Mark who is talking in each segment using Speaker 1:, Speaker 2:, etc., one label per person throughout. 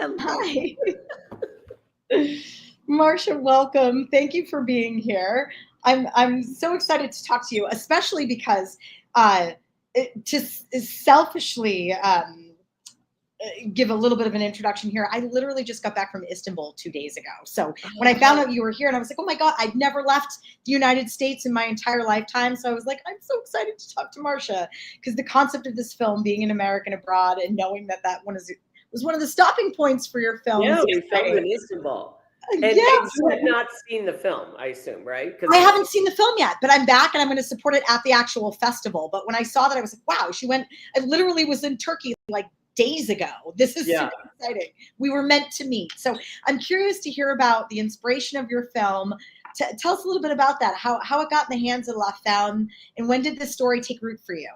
Speaker 1: Hello.
Speaker 2: Hi. Marcia, welcome. Thank you for being here. I'm so excited to talk to you, especially because to selfishly give a little bit of an introduction here. I literally just got back from Istanbul 2 days ago. So when I found out you were here, and I was like, oh my God, I'd never left the United States in my entire lifetime. So I was like, I'm so excited to talk to Marcia, because the concept of this film being an American abroad and knowing that was one of the stopping points for your film.
Speaker 1: Yeah, we filmed in Istanbul. And
Speaker 2: Yeah,
Speaker 1: you have not seen the film, I assume, right?
Speaker 2: I haven't seen the film yet, but I'm back and I'm going to support it at the actual festival. But when I saw that, I was like, wow, I literally was in Turkey like days ago. This is super exciting. We were meant to meet. So I'm curious to hear about the inspiration of your film. Tell us a little bit about that, how it got in the hands of La Femme, and when did this story take root for you?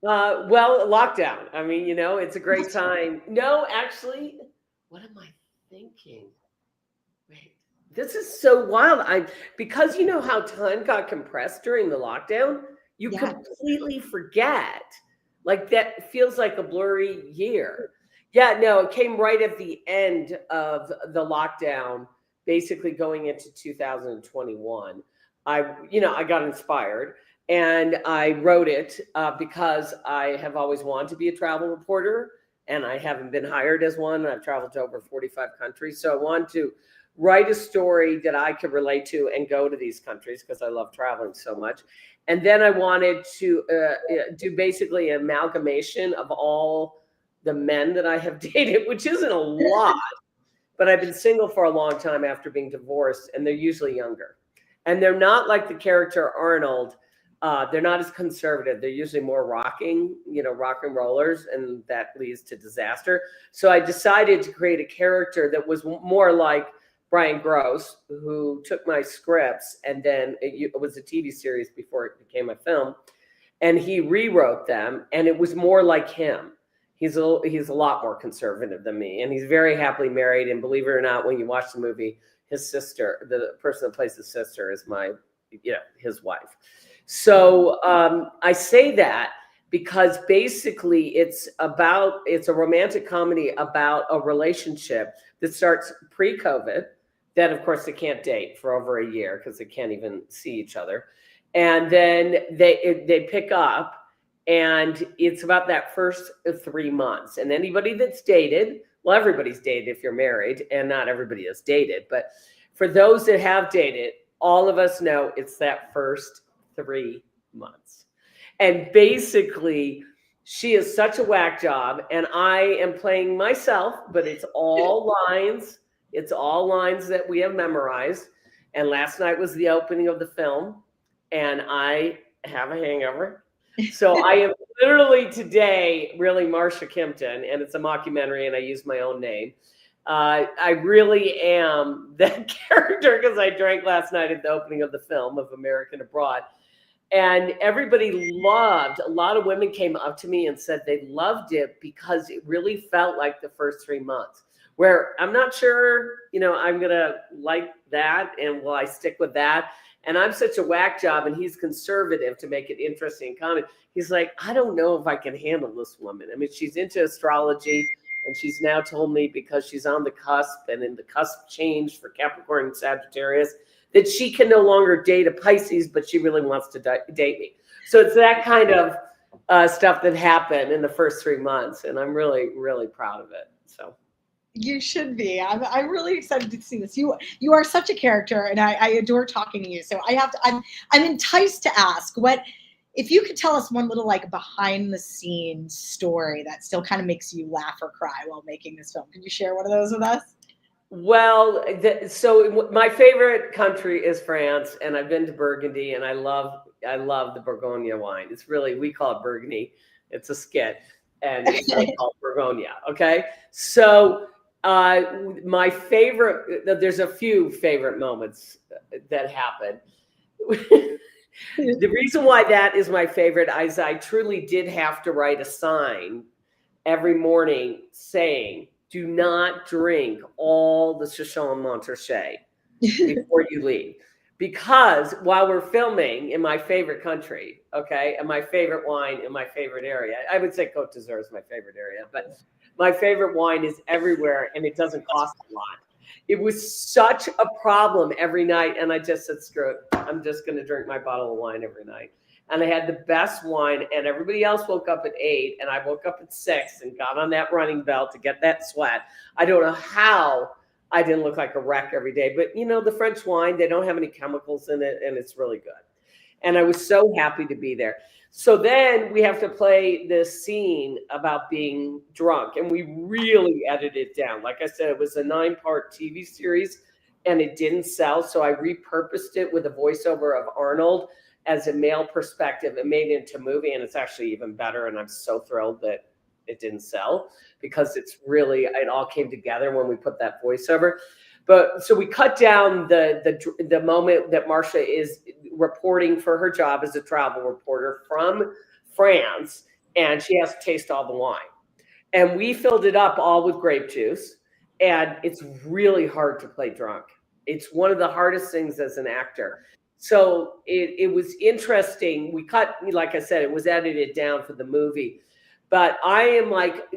Speaker 1: Well, lockdown. I mean, it's a great time. No, actually, what am I thinking? Wait, this is so wild. Because you know how time got compressed during the lockdown, you completely forget. Like that feels like a blurry year. Yeah, no, it came right at the end of the lockdown, basically going into 2021. I got inspired and I wrote it because I have always wanted to be a travel reporter and I haven't been hired as one. I've traveled to over 45 countries. So I wanted to write a story that I could relate to and go to these countries because I love traveling so much. And then I wanted to do basically an amalgamation of all the men that I have dated, which isn't a lot, but I've been single for a long time after being divorced, and they're usually younger. And they're not like the character Arnold. They're not as conservative. They're usually more rock and rollers, and that leads to disaster. So I decided to create a character that was more like Brian Gross, who took my scripts, and then it was a TV series before it became a film, and he rewrote them, and it was more like him. He's a lot more conservative than me, and he's very happily married. And believe it or not, when you watch the movie, his sister, the person that plays his sister, is his wife. So I say that because basically it's a romantic comedy about a relationship that starts pre-COVID. Then, of course, they can't date for over a year because they can't even see each other. And then they pick up, and it's about that first 3 months. And anybody that's dated, well, everybody's dated if you're married, and not everybody has dated. But for those that have dated, all of us know it's that first 3 months. And basically, she is such a whack job, and I am playing myself, but it's all lines. It's all lines that we have memorized. And last night was the opening of the film, and I have a hangover. So I am literally today really Marcia Kimpton, and it's a mockumentary, and I use my own name. I really am that character because I drank last night at the opening of the film of American Abroad. And everybody a lot of women came up to me and said they loved it because it really felt like the first 3 months, where I'm not sure, I'm going to like that. And will I stick with that? And I'm such a whack job, and he's conservative to make it interesting comedy. He's like, I don't know if I can handle this woman. I mean, she's into astrology, and she's now told me because she's on the cusp, and in the cusp change for Capricorn and Sagittarius, that she can no longer date a Pisces, but she really wants to date me. So it's that kind of stuff that happened in the first 3 months, and I'm really, really proud of it. So
Speaker 2: you should be. I'm really excited to see this. You are such a character, and I adore talking to you. So I'm enticed to ask, what if you could tell us one little like behind the scenes story that still kind of makes you laugh or cry while making this film? Could you share one of those with us?
Speaker 1: Well, so my favorite country is France, and I've been to Burgundy, and I love the Bourgogne wine. It's really, we call it Burgundy. It's a skit, and it's really called Bourgogne. Okay, so my favorite, there's a few favorite moments that happen. The reason why that is my favorite is I truly did have to write a sign every morning saying, do not drink all the Chichon Montrachet before you leave. because while we're filming in my favorite country, okay, and my favorite wine in my favorite area, I would say Côte d'Azur is my favorite area, but my favorite wine is everywhere and it doesn't cost a lot. It was such a problem every night. And I just said, screw it. I'm just going to drink my bottle of wine every night. And I had the best wine, and everybody else woke up at 8 and I woke up at 6 and got on that running belt to get that sweat. I don't know how I didn't look like a wreck every day, but you know, the French wine, they don't have any chemicals in it and it's really good. And I was so happy to be there. So then we have to play this scene about being drunk, and we really edited it down. Like I said, it was a 9-part TV series and it didn't sell. So I repurposed it with a voiceover of Arnold as a male perspective and made it into a movie. And it's actually even better. And I'm so thrilled that it didn't sell, because it's really, it all came together when we put that voiceover. But so we cut down the moment that Marcia is reporting for her job as a travel reporter from France, and she has to taste all the wine. And we filled it up all with grape juice. And it's really hard to play drunk. It's one of the hardest things as an actor. So it was interesting. We cut, like I said, it was edited down for the movie. But I am like,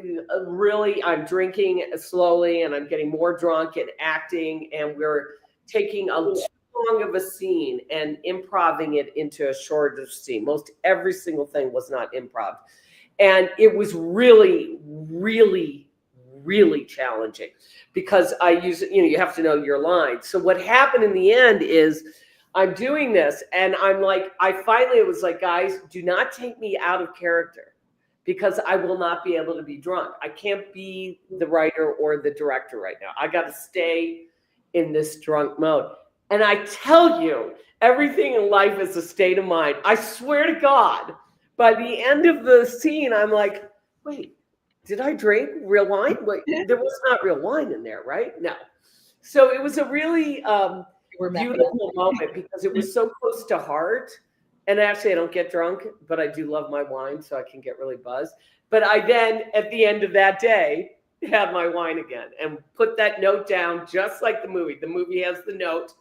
Speaker 1: really, I'm drinking slowly and I'm getting more drunk and acting. And we're taking a too long of a scene and improvising it into a shorter scene. Most every single thing was not improv. And it was really, really, really challenging, because I use, you have to know your lines. So what happened in the end is I'm doing this and I'm like, it was like, guys, do not take me out of character, because I will not be able to be drunk. I can't be the writer or the director right now. I got to stay in this drunk mode. And I tell you, everything in life is a state of mind. I swear to God, by the end of the scene, I'm like, wait, did I drink real wine? Wait, there was not real wine in there, right? No. So it was a really beautiful moment, because it was so close to heart. And actually, I don't get drunk, but I do love my wine, so I can get really buzzed. But I then, at the end of that day, had my wine again and put that note down, just like the movie. The movie has the note.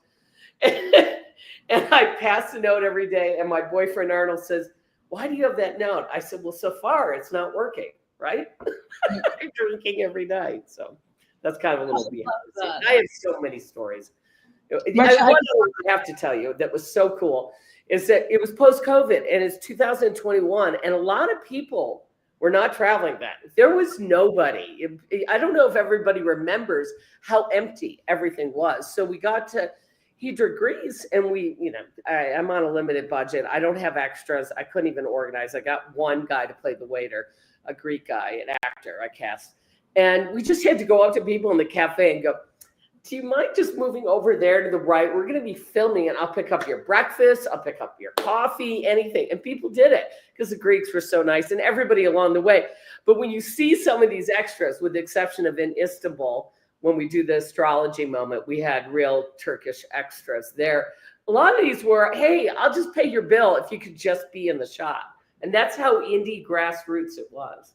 Speaker 1: And I pass the note every day. And my boyfriend, Arnold, says, why do you have that note? I said, well, so far, it's not working, right? I'm drinking every night. So that's kind of a little behind the scenes. I have so many stories. One I have to tell you that was so cool is that it was post-COVID and it's 2021, and a lot of people were not traveling then. There was nobody. I don't know if everybody remembers how empty everything was. So we got to Hedra, Greece, and I'm on a limited budget. I don't have extras. I couldn't even organize. I got one guy to play the waiter, a Greek guy, an actor I cast. And we just had to go up to people in the cafe and go, do you mind just moving over there to the right? We're going to be filming, and I'll pick up your breakfast. I'll pick up your coffee, anything. And people did it because the Greeks were so nice, and everybody along the way. But when you see some of these extras, with the exception of in Istanbul, when we do the astrology moment, we had real Turkish extras there. A lot of these were, hey, I'll just pay your bill if you could just be in the shot. And that's how indie grassroots it was.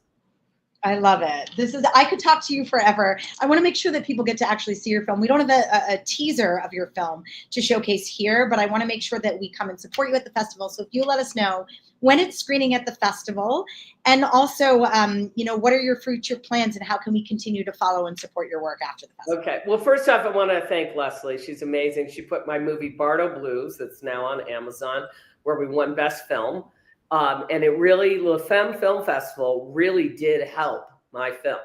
Speaker 2: I love it. I could talk to you forever. I want to make sure that people get to actually see your film. We don't have a teaser of your film to showcase here, but I want to make sure that we come and support you at the festival. So if you let us know when it's screening at the festival, and also, what are your future plans and how can we continue to follow and support your work after the festival?
Speaker 1: Okay. Well, first off, I want to thank Leslie. She's amazing. She put my movie Bardo Blues, that's now on Amazon, where we won Best Film. And it really, the Femme Film Festival really did help my film.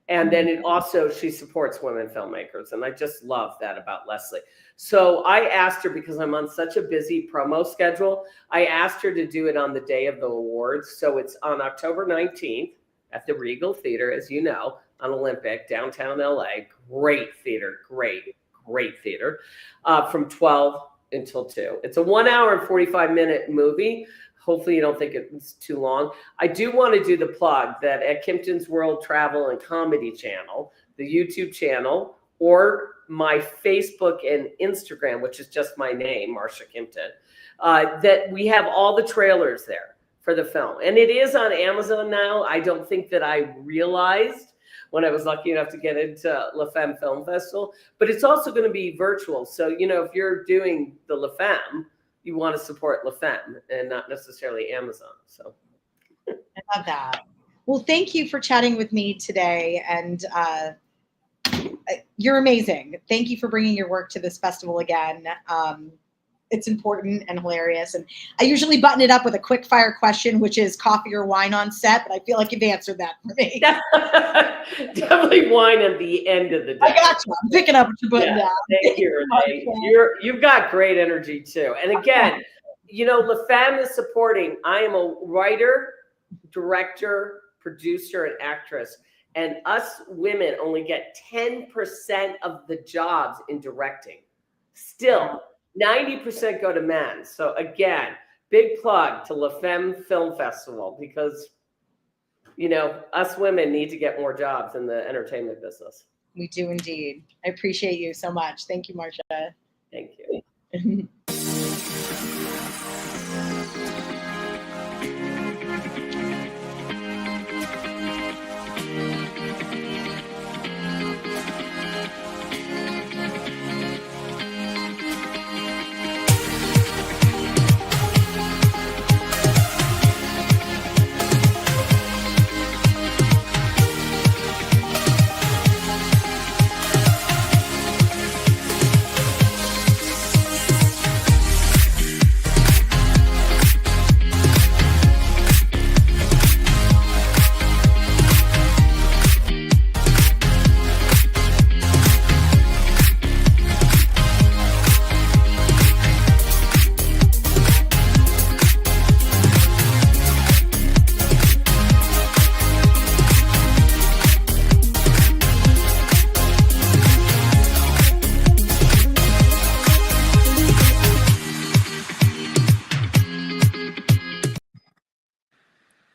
Speaker 1: And then it also, she supports women filmmakers. And I just love that about Leslie. So I asked her, because I'm on such a busy promo schedule, I asked her to do it on the day of the awards. So it's on October 19th at the Regal Theater, as you know, on Olympic, downtown LA. Great theater, great theater, from 12 until 2. It's a 1 hour and 45-minute movie. Hopefully you don't think it's too long. I do want to do the plug that at Kimpton's World Travel and Comedy channel, the YouTube channel, or my Facebook and Instagram, which is just my name, Marcia Kimpton, that we have all the trailers there for the film. And it is on Amazon now. I don't think that I realized when I was lucky enough to get into Femme Film Festival. But it's also going to be virtual. So, you know, if you're doing the Femme, you want to support Femme and not necessarily Amazon. So
Speaker 2: I love that. Well, thank you for chatting with me today. And you're amazing. Thank you for bringing your work to this festival again. It's important and hilarious. And I usually button it up with a quick fire question, which is coffee or wine on set, but I feel like you've answered that for me.
Speaker 1: Definitely wine at the end of the day.
Speaker 2: I got you. I'm picking up what you're putting down.
Speaker 1: Thank you, Renee. You've got great energy too. And again, you know, La Femme is supporting. I am a writer, director, producer, and actress. And us women only get 10% of the jobs in directing. Still, 90% go to men. So again, big plug to La Femme Film Festival, because, you know, us women need to get more jobs in the entertainment business.
Speaker 2: We do indeed. I appreciate you so much. Thank you, Marcia.
Speaker 1: Thank you.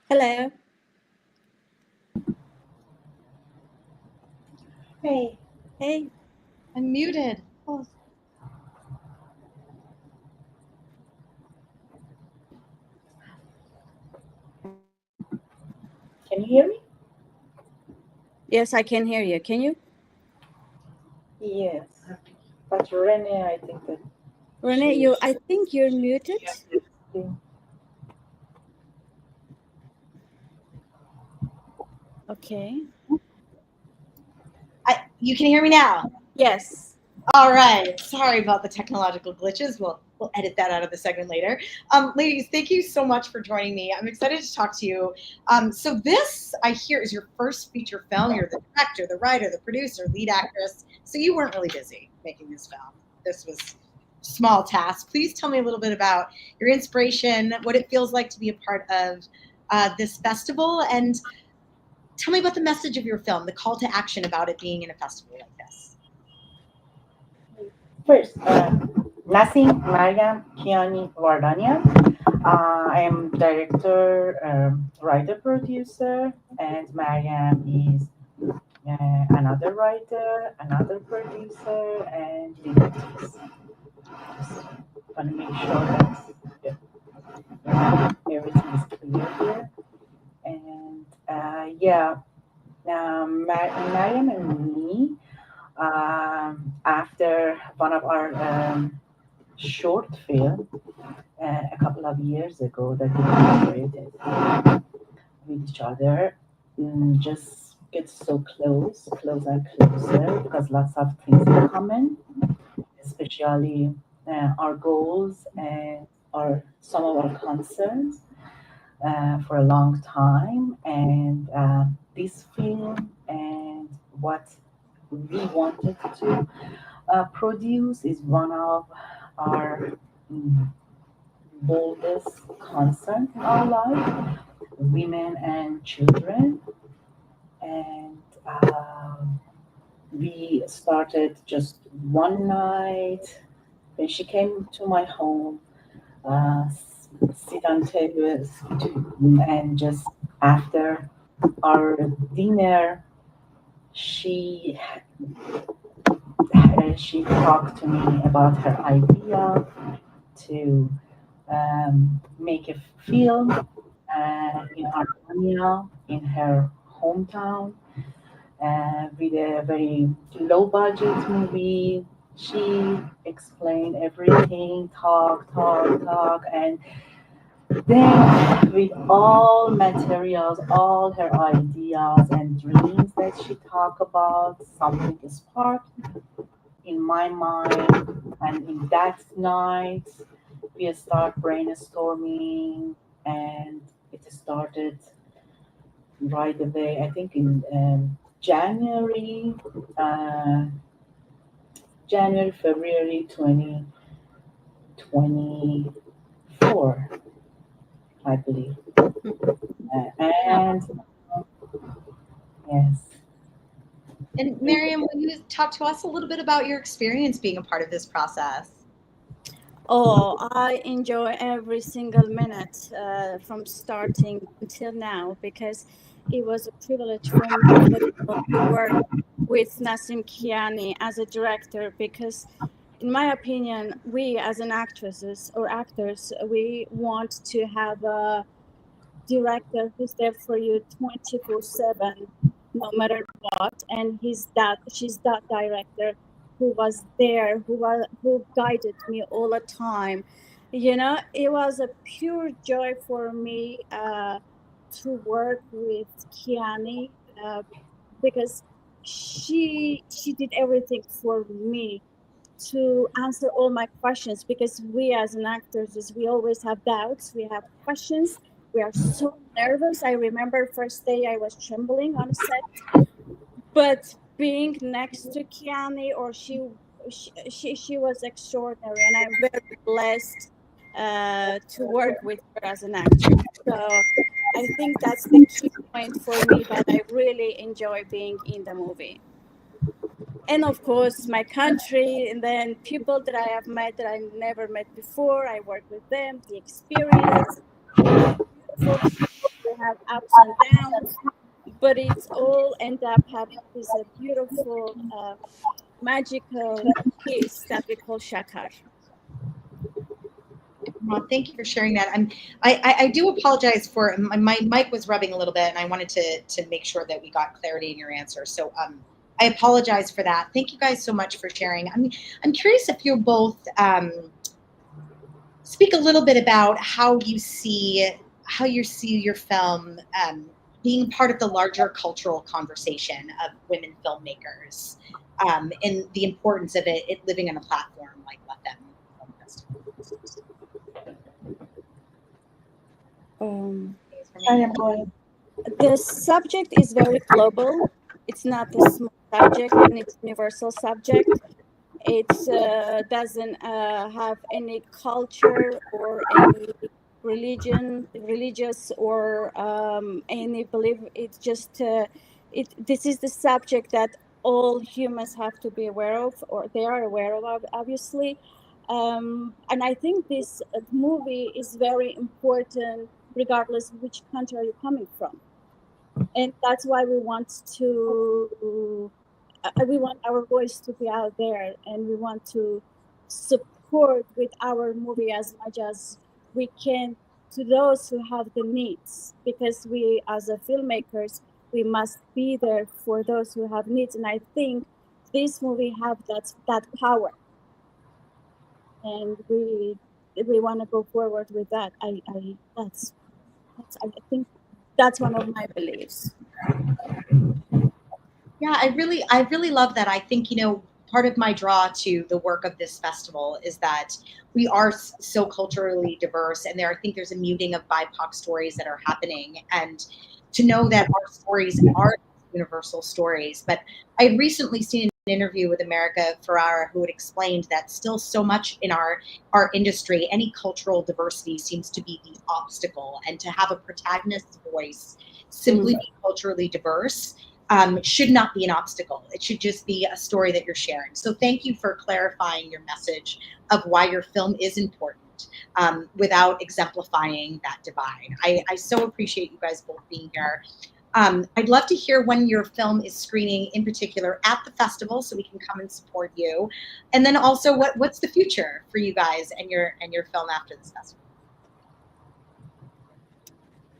Speaker 3: Hello.
Speaker 4: Hey.
Speaker 3: Hey.
Speaker 2: I'm muted. Oh.
Speaker 4: Can you hear me?
Speaker 3: Yes, I can hear you. Can you?
Speaker 4: Yes. But Renee, I think that
Speaker 3: Renee, I think you're muted. Okay.
Speaker 2: You can hear me now?
Speaker 3: Yes.
Speaker 2: All right. Sorry about the technological glitches. We'll edit that out of the segment later. Ladies, thank you so much for joining me. I'm excited to talk to you. So this, I hear, is your first feature film. You're the director, the writer, the producer, lead actress. So you weren't really busy making this film. This was a small task. Please tell me a little bit about your inspiration, what it feels like to be a part of this festival, and tell me about the message of your film, the call to action about it being in a festival like this.
Speaker 4: First, Nasim Mariam Kiani Vardanian. I am director, writer, producer, and Mariam is another writer, another producer, and lead actress. Just want to make sure that everything is clear here. And Mariam and me, after one of our short film a couple of years ago that we collaborated with each other, just get so close and closer because lots of things in common, especially our goals and some of our concerns for a long time. And this film and what we wanted to produce is one of our boldest concerns in our life, women and children. And we started just one night when she came to my home, sit on tables, and just after our dinner, she talked to me about her idea to make a film in Armenia, in her hometown. with a very low budget movie. She explained everything, talk, and then with all materials, all her ideas and dreams that she talked about, something sparked in my mind. And in that night, we start brainstorming, and it started right away. I think in uh, January, February 2024, I believe. And yes,
Speaker 2: And Miriam, will you talk to us a little bit about your experience being a part of this process?
Speaker 3: Oh, I enjoy every single minute from starting until now, because it was a privilege for me to work with Nassim Kiani as a director, because in my opinion, we as an actresses or actors, we want to have a director who's there for you 24/7, no matter what. And she's that director who was there, who guided me all the time. It was a pure joy for me to work with Kiani, because she did everything for me to answer all my questions, because we as an actors is we always have doubts, we have questions, we are so nervous. I remember first day I was trembling on set, but being next to Kiani, or she was extraordinary, and I'm very blessed to work with her as an actress. So I think that's the key point for me, that I really enjoy being in the movie. And of course, my country, and then people that I have met that I never met before. I work with them, the experience. We have beautiful people, we have ups and downs, but it's all end up having this beautiful, magical piece that we call Shakar.
Speaker 2: Well, thank you for sharing that. I do apologize for my mic was rubbing a little bit, and I wanted to make sure that we got clarity in your answer. So I apologize for that. Thank you guys so much for sharing. I'm curious if you'll both speak a little bit about how you see your film being part of the larger cultural conversation of women filmmakers, and the importance of it living on a platform like Let Them Film Festival.
Speaker 4: I am going.
Speaker 3: The subject is very global. It's not a small subject, and it's a universal subject. It doesn't have any culture or any religious or any belief. It's just this is the subject that all humans have to be aware of, or they are aware of, obviously. And I think this movie is very important, regardless of which country are you coming from. And that's why we want our voice to be out there, and we want to support with our movie as much as we can to those who have the needs, because we as a filmmakers, we must be there for those who have needs. And I think this movie have that power, and we want to go forward with that. I think that's one of my beliefs.
Speaker 2: Yeah, I really love that. I think, part of my draw to the work of this festival is that we are so culturally diverse, and I think there's a muting of BIPOC stories that are happening, and to know that our stories are universal stories. But I had recently seen an interview with America Ferrara, who had explained that still so much in our industry, any cultural diversity seems to be the obstacle, and to have a protagonist's voice simply be culturally diverse should not be an obstacle. It should just be a story that you're sharing. So thank you for clarifying your message of why your film is important, without exemplifying that divide. I so appreciate you guys both being here. I'd love to hear when your film is screening, in particular at the festival, so we can come and support you. And then also, what's the future for you guys and your film after this festival?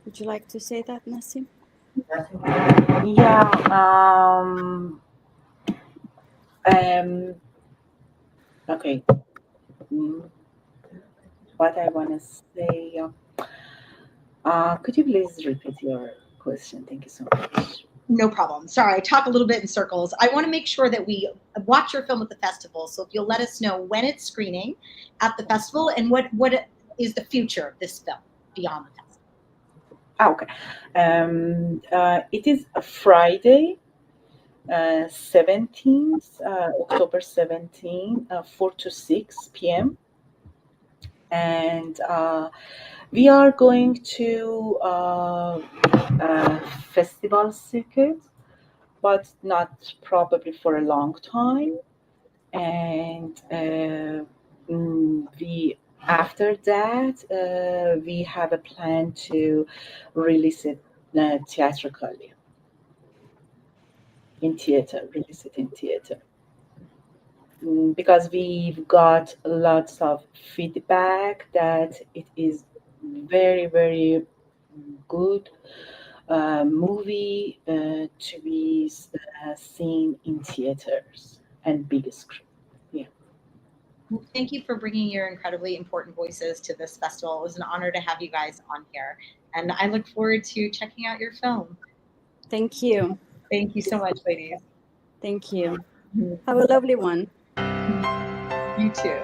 Speaker 3: Would you like to say that, Nassim?
Speaker 4: Yeah. Okay. Mm, What I want to say. Could you please repeat your question? Thank you so much.
Speaker 2: No problem. Sorry, I talk a little bit in circles. I want to make sure that we watch your film at the festival. So if you'll let us know when it's screening at the festival and what is the future of this film beyond the festival.
Speaker 4: Okay. It is a Friday, 17th, October 17th, 4 to 6 p.m. And we are going to festival circuit, but not probably for a long time. And we after that we have a plan to release it theatrically in theater, release it in theater. Because we've got lots of feedback that it is very, very good movie to be seen in theaters and big screen. Yeah.
Speaker 2: Well, thank you for bringing your incredibly important voices to this festival. It was an honor to have you guys on here. And I look forward to checking out your film.
Speaker 3: Thank you.
Speaker 2: Thank you so much, ladies.
Speaker 3: Thank you. Have a lovely one.
Speaker 2: You too.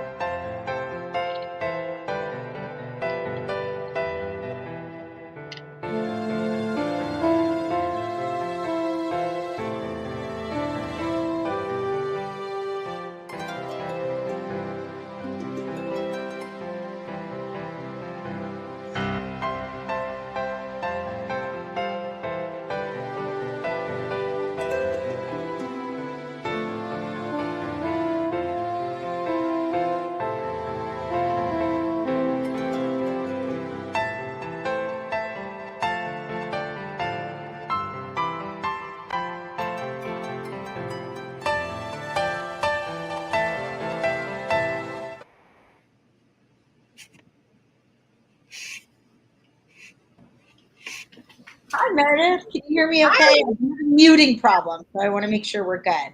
Speaker 2: Hi, Meredith. Can you hear me okay? I have a muting problem, so I want to make sure we're good.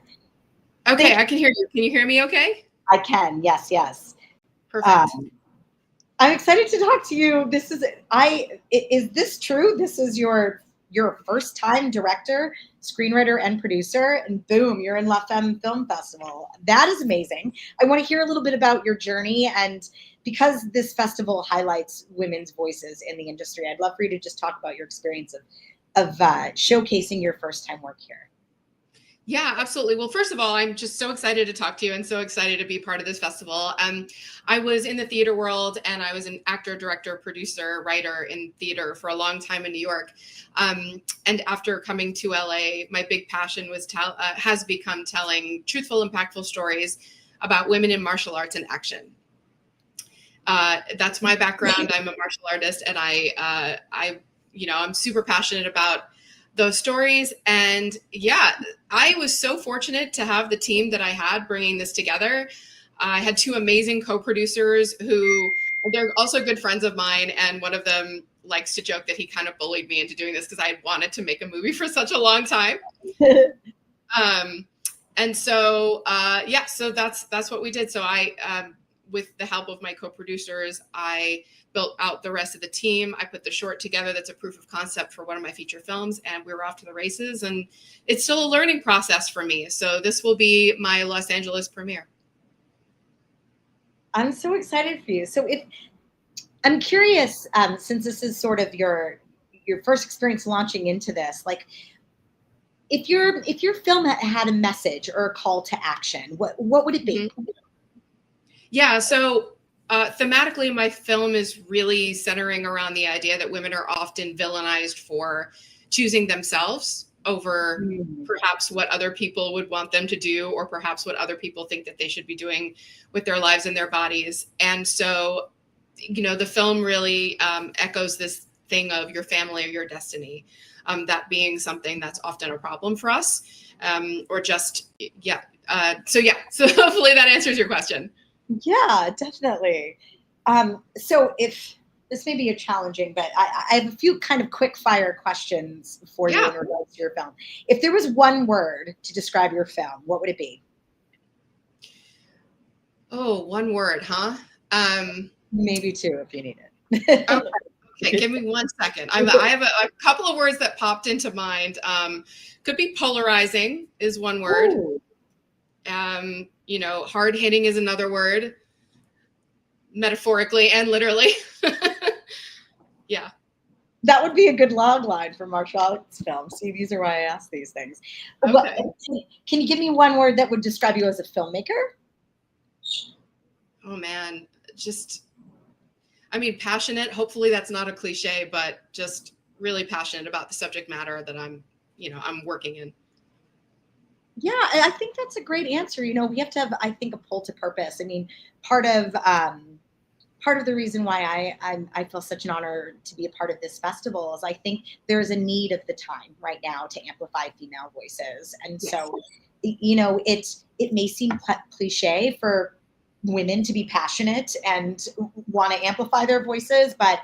Speaker 5: Okay, I can hear you. Can you hear me okay?
Speaker 2: I can. Yes, yes.
Speaker 5: Perfect.
Speaker 2: I'm excited to talk to you. Is this true? This is your first time director, screenwriter, and producer, and boom, you're in La Femme Film Festival. That is amazing. I want to hear a little bit about your journey, and because this festival highlights women's voices in the industry, I'd love for you to just talk about your experience of showcasing your first time work here.
Speaker 5: Yeah, absolutely. Well, first of all, I'm just so excited to talk to you and so excited to be part of this festival. I was in the theater world and I was an actor, director, producer, writer in theater for a long time in New York. And after coming to LA, my big passion has become telling truthful, impactful stories about women in martial arts and action. That's my background. I'm a martial artist, and I'm super passionate about those stories. And yeah, I was so fortunate to have the team that I had bringing this together. I had two amazing co-producers who they're also good friends of mine. And one of them likes to joke that he kind of bullied me into doing this because I had wanted to make a movie for such a long time. And so, so that's what we did. So with the help of my co-producers, I built out the rest of the team. I put the short together that's a proof of concept for one of my feature films, and we were off to the races. And it's still a learning process for me. So this will be my Los Angeles premiere.
Speaker 2: I'm so excited for you. So I'm curious, since this is sort of your first experience launching into this, like if your film had a message or a call to action, what would it be?
Speaker 5: Mm-hmm. Yeah, so thematically, my film is really centering around the idea that women are often villainized for choosing themselves over perhaps what other people would want them to do, or perhaps what other people think that they should be doing with their lives and their bodies. And so, the film really echoes this thing of your family or your destiny, that being something that's often a problem for us, or just, So hopefully that answers your question.
Speaker 2: Yeah, definitely. So if this may be a challenging, but I have a few kind of quick fire questions for you
Speaker 5: Yeah.
Speaker 2: in regards to your film. If there was one word to describe your film, what would it be?
Speaker 5: Oh, one word, huh?
Speaker 2: Maybe two if you need it.
Speaker 5: Okay, give me 1 second. I have a couple of words that popped into mind. Could be polarizing is one word.
Speaker 2: Ooh.
Speaker 5: You know, hard hitting is another word, metaphorically and literally. Yeah.
Speaker 2: That would be a good log line for Marshall's film. See, these are why I ask these things.
Speaker 5: Okay.
Speaker 2: Can you give me one word that would describe you as a filmmaker?
Speaker 5: Oh man, just, I mean, passionate. Hopefully that's not a cliche, but just really passionate about the subject matter that I'm working in. Yeah,
Speaker 2: I think that's a great answer. You know, we have to have, I think, a pull to purpose. I mean, part of the reason why I feel such an honor to be a part of this festival is I think there is a need of the time right now to amplify female voices. And yes. So, you know, it may seem cliche for women to be passionate and want to amplify their voices, but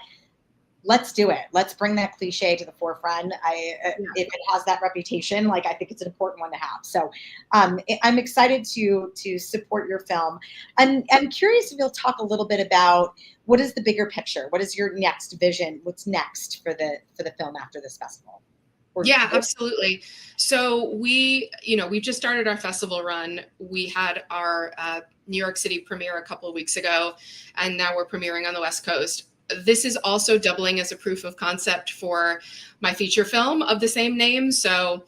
Speaker 2: let's do it. Let's bring that cliche to the forefront. If it has that reputation, like, I think it's an important one to have. So I'm excited to support your film. I'm curious if you'll talk a little bit about what is the bigger picture? What is your next vision? What's next for the film after this festival?
Speaker 5: Yeah, absolutely. So we've just started our festival run. We had our New York City premiere a couple of weeks ago, and now we're premiering on the West Coast. This is also doubling as a proof of concept for my feature film of the same name. So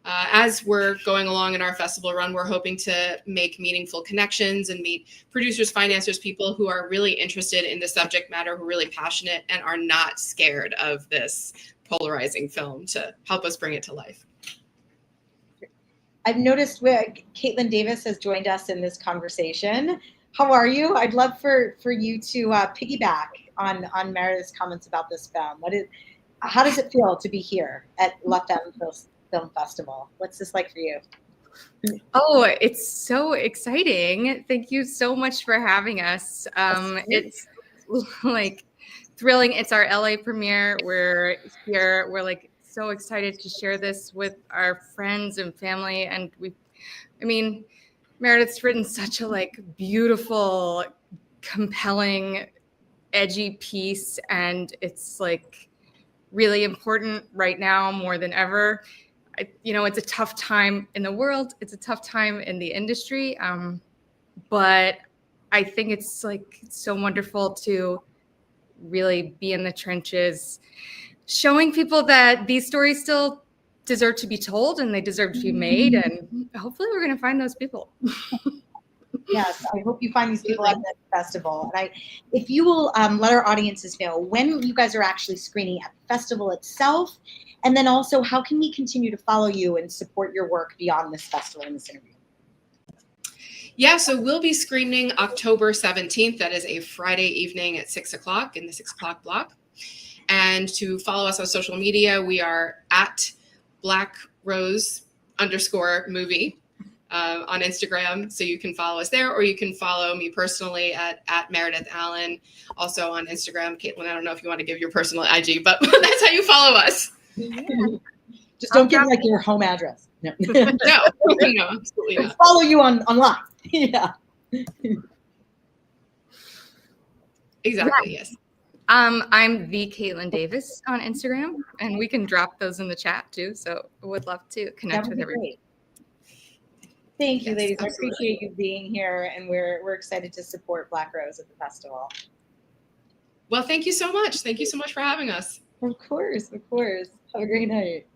Speaker 5: as we're going along in our festival run, we're hoping to make meaningful connections and meet producers, financiers, people who are really interested in the subject matter, who are really passionate and are not scared of this polarizing film, to help us bring it to life.
Speaker 2: I've noticed Caitlin Davis has joined us in this conversation. How are you? I'd love for you to piggyback on Meredith's comments about this film. How does it feel to be here at La Femme Film Festival? What's this like for you?
Speaker 6: Oh, it's so exciting. Thank you so much for having us. It's like thrilling. It's our LA premiere. We're here. We're like so excited to share this with our friends and family. And Meredith's written such a like beautiful, compelling, edgy piece, and it's like really important right now more than ever. It's a tough time in the world. It's a tough time in the industry. But I think it's like so wonderful to really be in the trenches, showing people that these stories still deserve to be told and they deserve to be made. And hopefully we're going to find those people.
Speaker 2: Yes, I hope you find these people at the festival. And if you will let our audiences know when you guys are actually screening at the festival itself, and then also how can we continue to follow you and support your work beyond this festival and this interview?
Speaker 5: Yeah, so we'll be screening October 17th. That is a Friday evening at 6 o'clock in the 6 o'clock block. And to follow us on social media, we are at BlackRose_movie on Instagram. So you can follow us there, or you can follow me personally at Meredith Allen, also on Instagram. Caitlin, I don't know if you want to give your personal IG, but that's how you follow us.
Speaker 2: Yeah. Just don't give like your home address. No,
Speaker 5: no, absolutely not.
Speaker 2: Follow you online. Yeah.
Speaker 5: Exactly. Yes.
Speaker 6: I'm the Caitlin Davis on Instagram, and we can drop those in the chat too. So would love to connect with everybody.
Speaker 2: Thank you, ladies.
Speaker 5: Absolutely.
Speaker 2: I appreciate you being here, and we're excited to support Black Rose at the festival.
Speaker 5: Well, thank you so much. Thank you so much for having us.
Speaker 2: Of course, of course. Have a great night.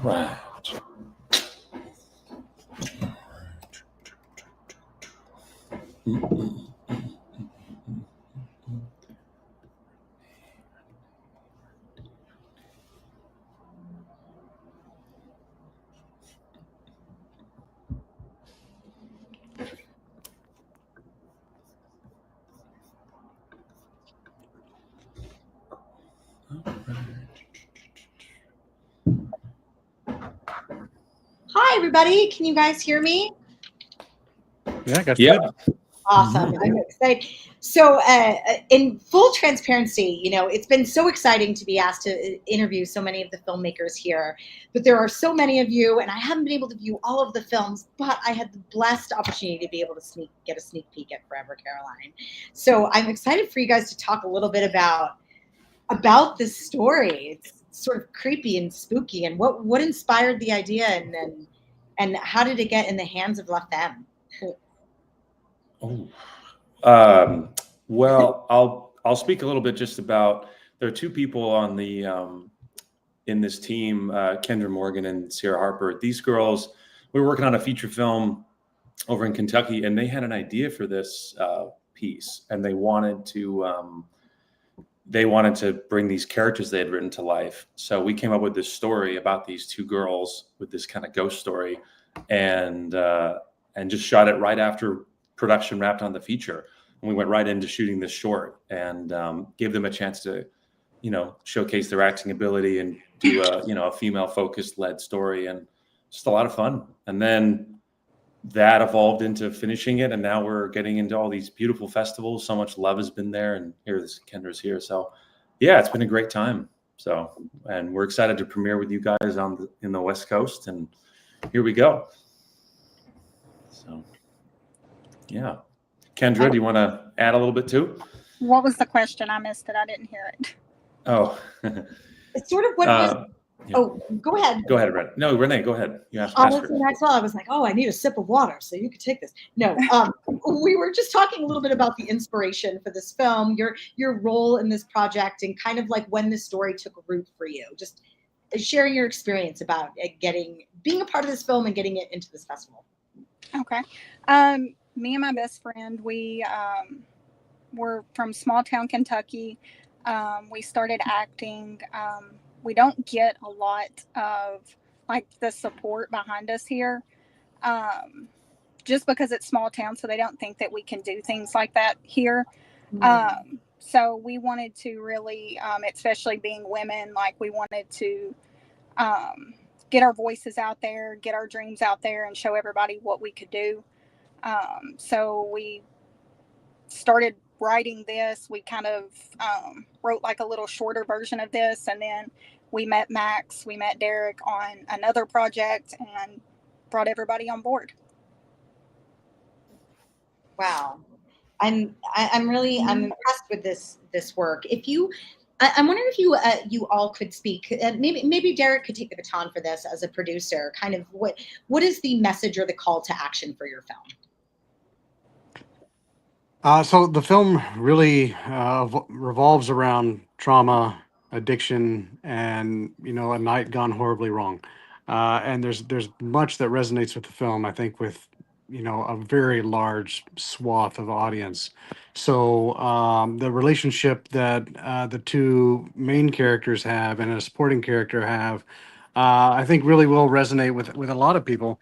Speaker 7: Right.
Speaker 2: Hi, everybody. Can you guys hear me?
Speaker 8: Yeah, got
Speaker 7: Yeah.
Speaker 8: good.
Speaker 2: Awesome. I'm excited. So, in full transparency, it's been so exciting to be asked to interview so many of the filmmakers here. But there are so many of you, and I haven't been able to view all of the films, but I had the blessed opportunity to be able to get a sneak peek at Forever Caroline. So I'm excited for you guys to talk a little bit about this story. It's sort of creepy and spooky, and what inspired the idea, and how did it get in the hands of La Femme?
Speaker 7: Well, I'll speak a little bit just about, there are two people on the in this team, Kendra Morgan and Sarah Harper. These girls, we were working on a feature film over in Kentucky, and they had an idea for this piece, and they wanted to bring these characters they had written to life. So we came up with this story about these two girls with this kind of ghost story, and just shot it right after production wrapped on the feature. And we went right into shooting this short, and gave them a chance to, showcase their acting ability and do a female focused led story, and just a lot of fun. And then that evolved into finishing it, and now we're getting into all these beautiful festivals. So much love has been there, and Kendra's here. So yeah, it's been a great time. So, and we're excited to premiere with you guys in the West Coast, and here we go. So yeah. Kendra, do you want to add a little bit too?
Speaker 9: What was the question? I missed it. I didn't hear it.
Speaker 7: Oh,
Speaker 2: It's sort of what was.
Speaker 7: yeah.
Speaker 2: Oh, go ahead.
Speaker 7: Go ahead, Renee. No, Renee, go ahead. You asked
Speaker 2: Honestly, Maxwell, I was like, oh, I need a sip of water, so you could take this. No, we were just talking a little bit about the inspiration for this film, your role in this project, and kind of like when the story took root for you. Just sharing your experience about being a part of this film and getting it into this festival.
Speaker 9: Okay. Me and my best friend, we were from small town Kentucky. We started acting. We don't get a lot of like the support behind us here, just because it's small town, so they don't think that we can do things like that here. So we wanted to really, especially being women, like we wanted to get our voices out there, get our dreams out there, and show everybody what we could do. So we started writing this. We kind of wrote like a little shorter version of this, and then we met Max, we met Derek on another project, and brought everybody on board.
Speaker 2: Wow, I'm impressed with this work. I'm wondering if you all could speak. Maybe Derek could take the baton for this as a producer. Kind of what is the message or the call to action for your film?
Speaker 8: So the film really revolves around trauma, addiction, and a night gone horribly wrong. And there's much that resonates with the film, I think, with a very large swath of audience. So the relationship that the two main characters have and a supporting character have, I think really will resonate with a lot of people.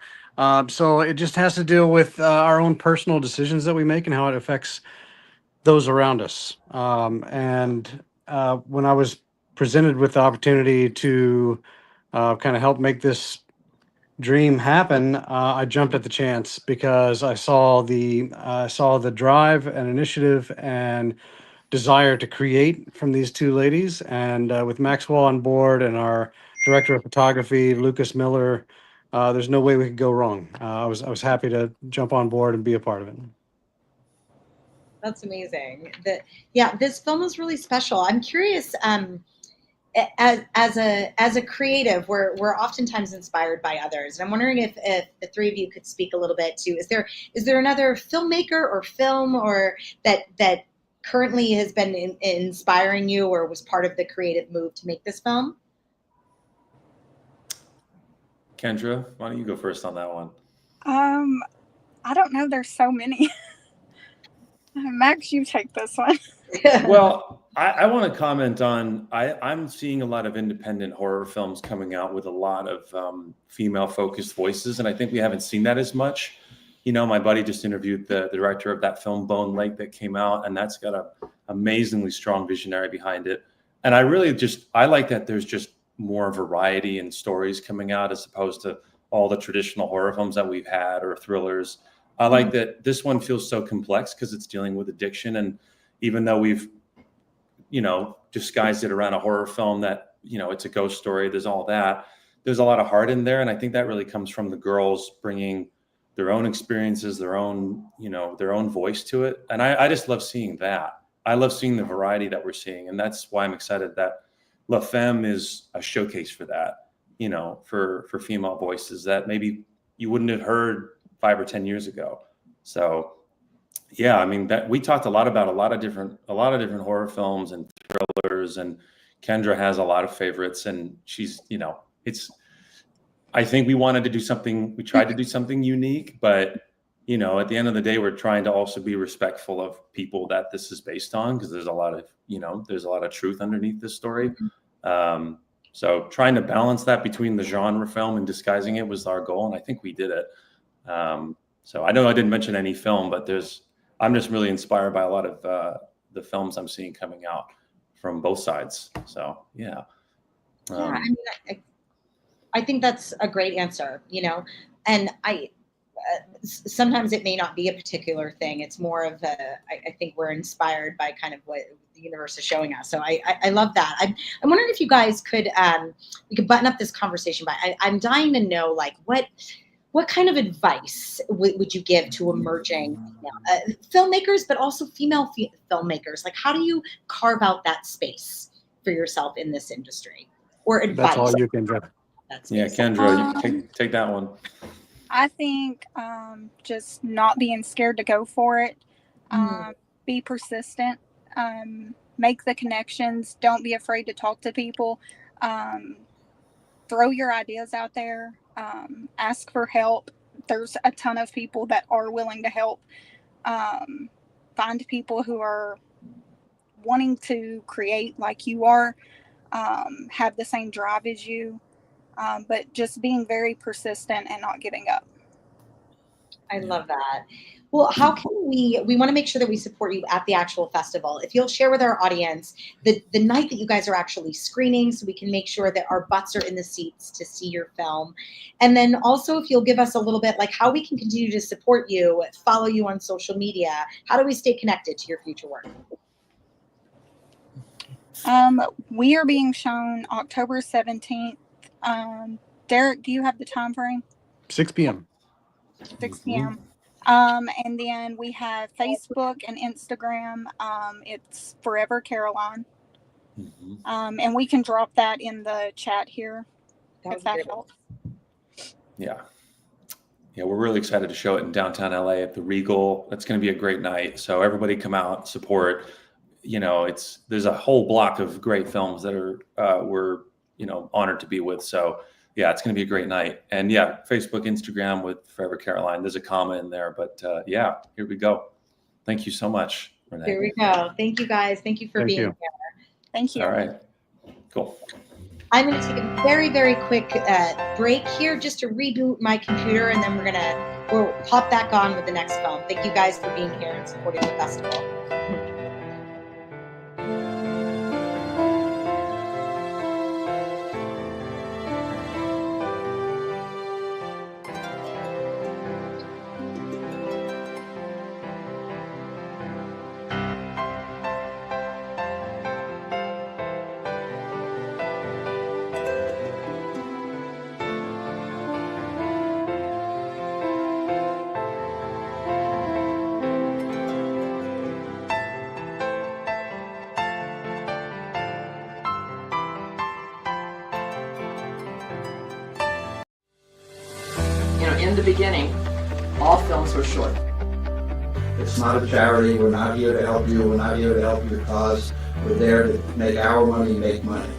Speaker 8: So it just has to deal with our own personal decisions that we make and how it affects those around us. And when I was presented with the opportunity to kind of help make this dream happen, I jumped at the chance because I saw the drive and initiative and desire to create from these two ladies. And with Maxwell on board and our director of photography, Lucas Miller, there's no way we could go wrong. I was happy to jump on board and be a part of it.
Speaker 2: That's amazing. This film is really special. I'm curious. As a creative, we're oftentimes inspired by others, and I'm wondering if the three of you could speak a little bit to. Is there another filmmaker or film or that currently has been inspiring you or was part of the creative move to make this film?
Speaker 7: Kendra, why don't you go first on that one?
Speaker 9: I don't know. There's so many. Max, you take this one.
Speaker 7: Well, I want to comment on, I'm seeing a lot of independent horror films coming out with a lot of female-focused voices, and I think we haven't seen that as much. You know, my buddy just interviewed the director of that film, Bone Lake, that came out, and that's got a amazingly strong visionary behind it. And I like that there's just more variety in stories coming out as opposed to all the traditional horror films that we've had or thrillers. I like that this one feels so complex because it's dealing with addiction. And even though we've, disguised it around a horror film that, it's a ghost story, there's all that, there's a lot of heart in there. And I think that really comes from the girls bringing their own experiences, their own voice to it. And I just love seeing that. I love seeing the variety that we're seeing. And that's why I'm excited that Femme is a showcase for that, for female voices that maybe you wouldn't have heard 5 or 10 years ago. So yeah, I mean, that we talked a lot about a lot of different horror films and thrillers, and Kendra has a lot of favorites, and she's, I think we tried to do something unique, but at the end of the day, we're trying to also be respectful of people that this is based on, because there's a lot of truth underneath this story. So trying to balance that between the genre film and disguising it was our goal, and I think we did it. So I know I didn't mention any film, but I'm just really inspired by a lot of the films I'm seeing coming out from both sides. So yeah.
Speaker 2: I think that's a great answer, and sometimes it may not be a particular thing. It's more of I think we're inspired by kind of what the universe is showing us. So I love that. I'm wondering if you guys could, we could button up this conversation by, I'm dying to know, like, what kind of advice would you give to emerging filmmakers, but also female filmmakers? Like, how do you carve out that space for yourself in this industry? Or advice? That's
Speaker 8: all you can do.
Speaker 7: Yeah, Kendra, you take that one.
Speaker 9: I think just not being scared to go for it. Be persistent. Make the connections. Don't be afraid to talk to people. Throw your ideas out there. Ask for help. There's a ton of people that are willing to help. Find people who are wanting to create like you are, have the same drive as you, but just being very persistent and not giving up.
Speaker 2: I love that. Well, how can we want to make sure that we support you at the actual festival? If you'll share with our audience the night that you guys are actually screening, so we can make sure that our butts are in the seats to see your film. And then also, if you'll give us a little bit, like, how we can continue to support you, follow you on social media. How do we stay connected to your future work?
Speaker 9: We are being shown October 17th. Derek, do you have the time frame?
Speaker 8: 6 p.m.
Speaker 9: 6 p.m. And then we have Facebook and Instagram. It's Forever Caroline. And we can drop that in the chat here if that helps.
Speaker 7: Yeah. Yeah, we're really excited to show it in downtown LA at the Regal. That's going to be a great night. So everybody come out, support. There's a whole block of great films that we're honored to be with. So yeah, it's going to be a great night. And yeah, Facebook, Instagram with Forever Caroline. There's a comma in there, but yeah, here we go. Thank you so much, Renee.
Speaker 2: Here we go. Thank you, guys. Thank you for being here.
Speaker 9: Thank you.
Speaker 7: All right, cool.
Speaker 2: I'm going to take a very, very quick break here just to reboot my computer, and then we'll pop back on with the next film. Thank you guys for being here and supporting the festival.
Speaker 10: In the beginning, all films were short.
Speaker 11: It's not a charity. We're not here to help you. We're not here to help your cause. We're there to make our money make money.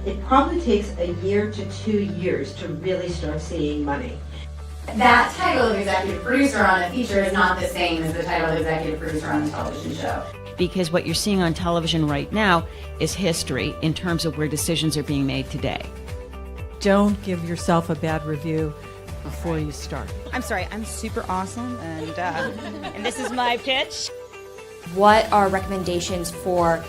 Speaker 12: It probably takes a year to 2 years to really start seeing money.
Speaker 13: That title of executive producer on a feature is not the same as the title of executive producer on a television show.
Speaker 14: Because what you're seeing on television right now is history in terms of where decisions are being made today.
Speaker 15: Don't give yourself a bad review before you start.
Speaker 16: I'm sorry, I'm super awesome, and this is my pitch.
Speaker 17: What are recommendations for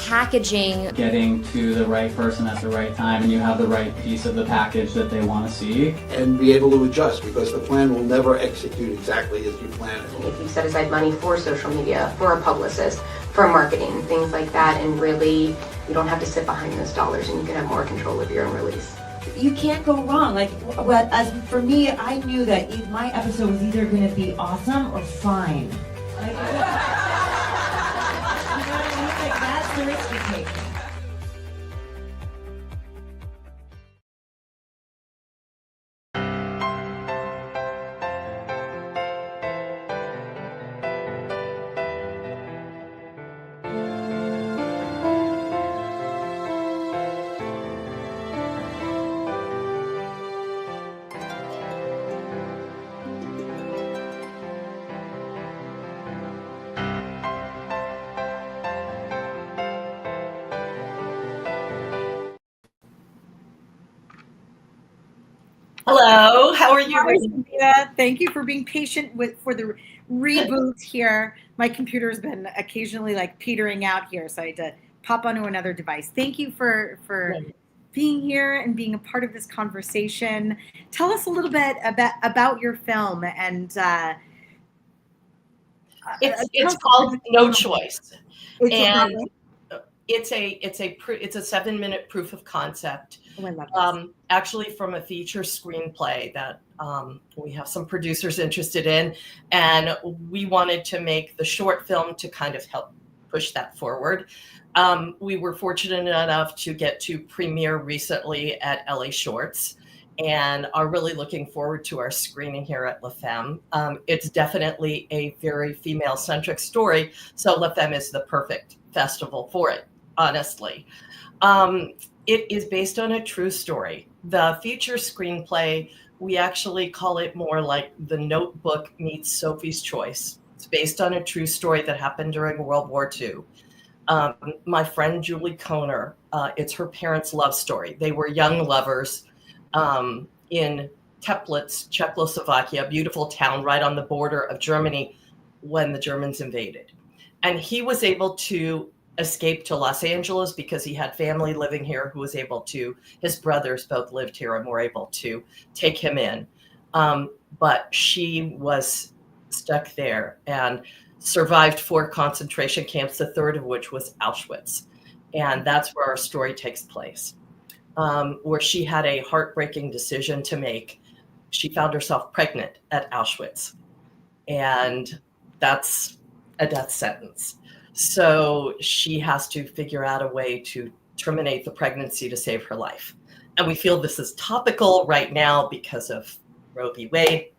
Speaker 17: packaging?
Speaker 18: Getting to the right person at the right time, and you have the right piece of the package that they want to see.
Speaker 11: And be able to adjust, because the plan will never execute exactly as you plan it.
Speaker 19: If you set aside money for social media, for a publicist, for marketing, things like that, and really you don't have to sit behind those dollars and you can have more control of your own release.
Speaker 20: You can't go wrong. Like, as for me, I knew that my episode was either going to be awesome or fine. That's the risk you take.
Speaker 1: Hello, how are you?
Speaker 2: Hi, Cynthia. Thank you for being patient for the reboot here. My computer has been occasionally like petering out here, so I had to pop onto another device. Thank you for being here and being a part of this conversation. Tell us a little bit about your film and
Speaker 21: it's called No Choice, and it's a 7-minute proof of concept.
Speaker 2: Oh, I love this.
Speaker 21: Actually from a feature screenplay that we have some producers interested in, and we wanted to make the short film to kind of help push that forward. We were fortunate enough to get to premiere recently at LA Shorts and are really looking forward to our screening here at Femme. It's definitely a very female-centric story, so Femme is the perfect festival for it, honestly. It is based on a true story. The feature screenplay, we actually call it more like The Notebook meets Sophie's Choice. It's based on a true story that happened during World War II. My friend Julie Kohner, it's her parents' love story. They were young lovers in Teplitz, Czechoslovakia, a beautiful town right on the border of Germany when the Germans invaded. And he was able to escape to Los Angeles because he had family living here who was able to, his brothers both lived here and were able to take him in. But she was stuck there and survived 4 concentration camps, the 3rd of which was Auschwitz. And that's where our story takes place, where she had a heartbreaking decision to make. She found herself pregnant at Auschwitz, and that's a death sentence. So she has to figure out a way to terminate the pregnancy to save her life. And we feel this is topical right now because of Roe v. Wade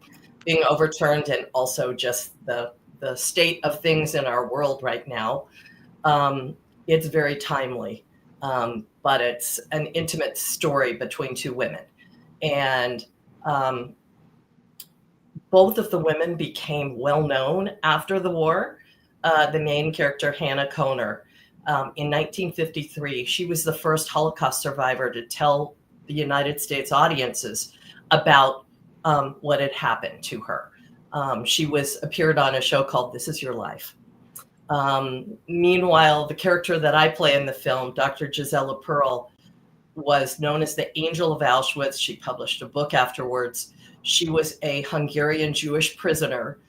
Speaker 21: being overturned, and also just the state of things in our world right now. It's very timely, but it's an intimate story between 2 women. And both of the women became well known after the war. The main character, Hannah Kohner, in 1953, she was the first Holocaust survivor to tell the United States audiences about what had happened to her. She appeared on a show called This Is Your Life. Meanwhile, the character that I play in the film, Dr. Gisela Pearl, was known as the Angel of Auschwitz. She published a book afterwards. She was a Hungarian Jewish prisoner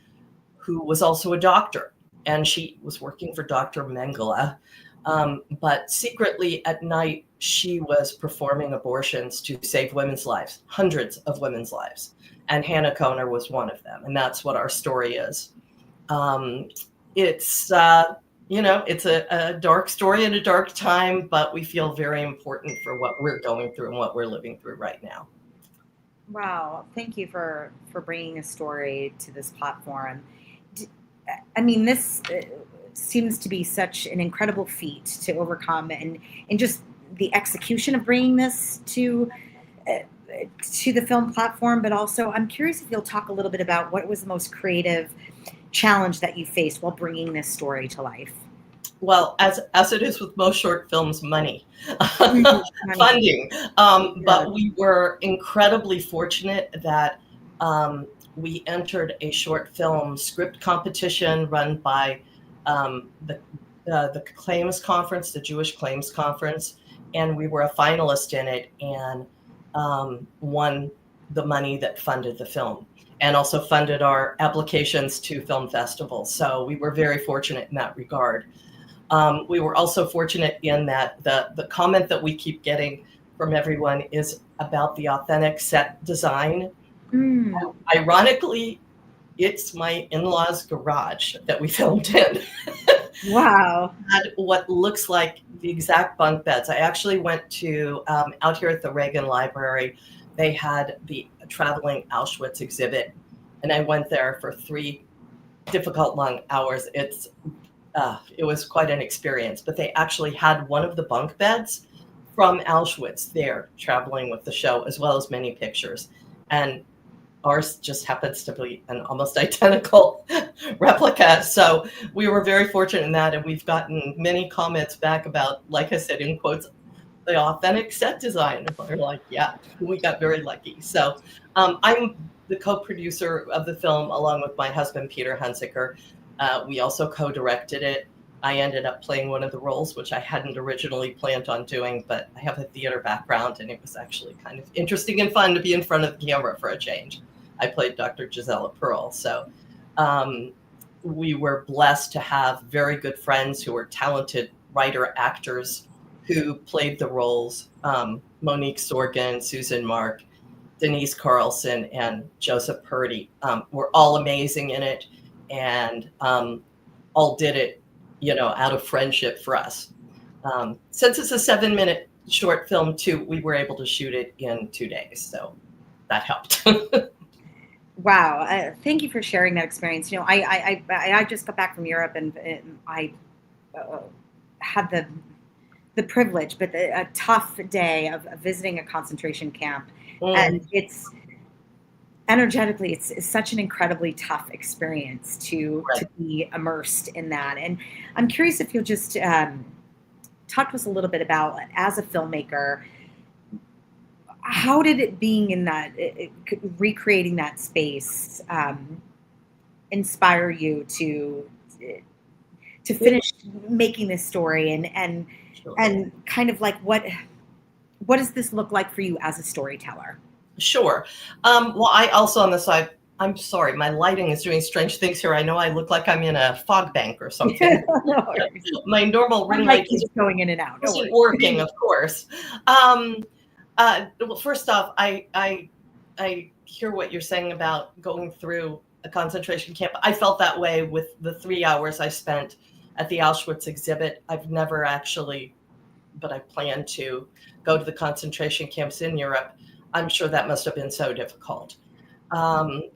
Speaker 21: who was also a doctor. And she was working for Dr. Mengele. But secretly at night, she was performing abortions to save women's lives, hundreds of women's lives. And Hannah Kohner was one of them. And that's what our story is. It's a dark story at a dark time, but we feel very important for what we're going through and what we're living through right now.
Speaker 2: Wow. Thank you for bringing a story to this platform. I mean, this seems to be such an incredible feat to overcome and just the execution of bringing this to the film platform, but also I'm curious if you'll talk a little bit about what was the most creative challenge that you faced while bringing this story to life.
Speaker 21: Well, as it is with most short films, money, funding. But we were incredibly fortunate that we entered a short film script competition run by the Claims Conference, the Jewish Claims Conference, and we were a finalist in it and won the money that funded the film and also funded our applications to film festivals. So we were very fortunate in that regard. We were also fortunate in that the comment that we keep getting from everyone is about the authentic set design. Ironically, it's my in-laws' garage that we filmed in.
Speaker 2: Wow.
Speaker 21: Had what looks like the exact bunk beds. I actually went to, out here at the Reagan Library, they had the traveling Auschwitz exhibit, and I went there for 3 difficult long hours. It was quite an experience, but they actually had one of the bunk beds from Auschwitz there traveling with the show, as well as many pictures. And ours just happens to be an almost identical replica. So we were very fortunate in that. And we've gotten many comments back about, like I said, in quotes, the authentic set design. We're like, yeah, we got very lucky. So I'm the co-producer of the film along with my husband, Peter Hunziker. We also co-directed it. I ended up playing one of the roles, which I hadn't originally planned on doing, but I have a theater background, and it was actually kind of interesting and fun to be in front of the camera for a change. I played Dr. Gisela Pearl. So we were blessed to have very good friends who were talented writer actors who played the roles. Monique Sorgen, Susan Mark, Denise Carlson, and Joseph Purdy were all amazing in it, and all did it, out of friendship for us. Since it's a 7-minute short film too, we were able to shoot it in 2 days. So that helped.
Speaker 2: Wow. Thank you for sharing that experience. I just got back from Europe and I had the privilege, but a tough day of visiting a concentration camp. And it's energetically, it's such an incredibly tough experience to be immersed in that. And I'm curious if you'll just talk to us a little bit about, as a filmmaker, how did it being in that, recreating that space, inspire you to finish making this story and kind of like what does this look like for you as a storyteller?
Speaker 21: Sure. Well, I also on the side, I'm sorry, my lighting is doing strange things here. I know I look like I'm in a fog bank or something. My normal ring light is
Speaker 2: going in and out.
Speaker 21: Isn't working, of course. Well, first off, I hear what you're saying about going through a concentration camp. I felt that way with the 3 hours I spent at the Auschwitz exhibit. I've never actually, but I plan to go to the concentration camps in Europe. I'm sure that must have been so difficult. I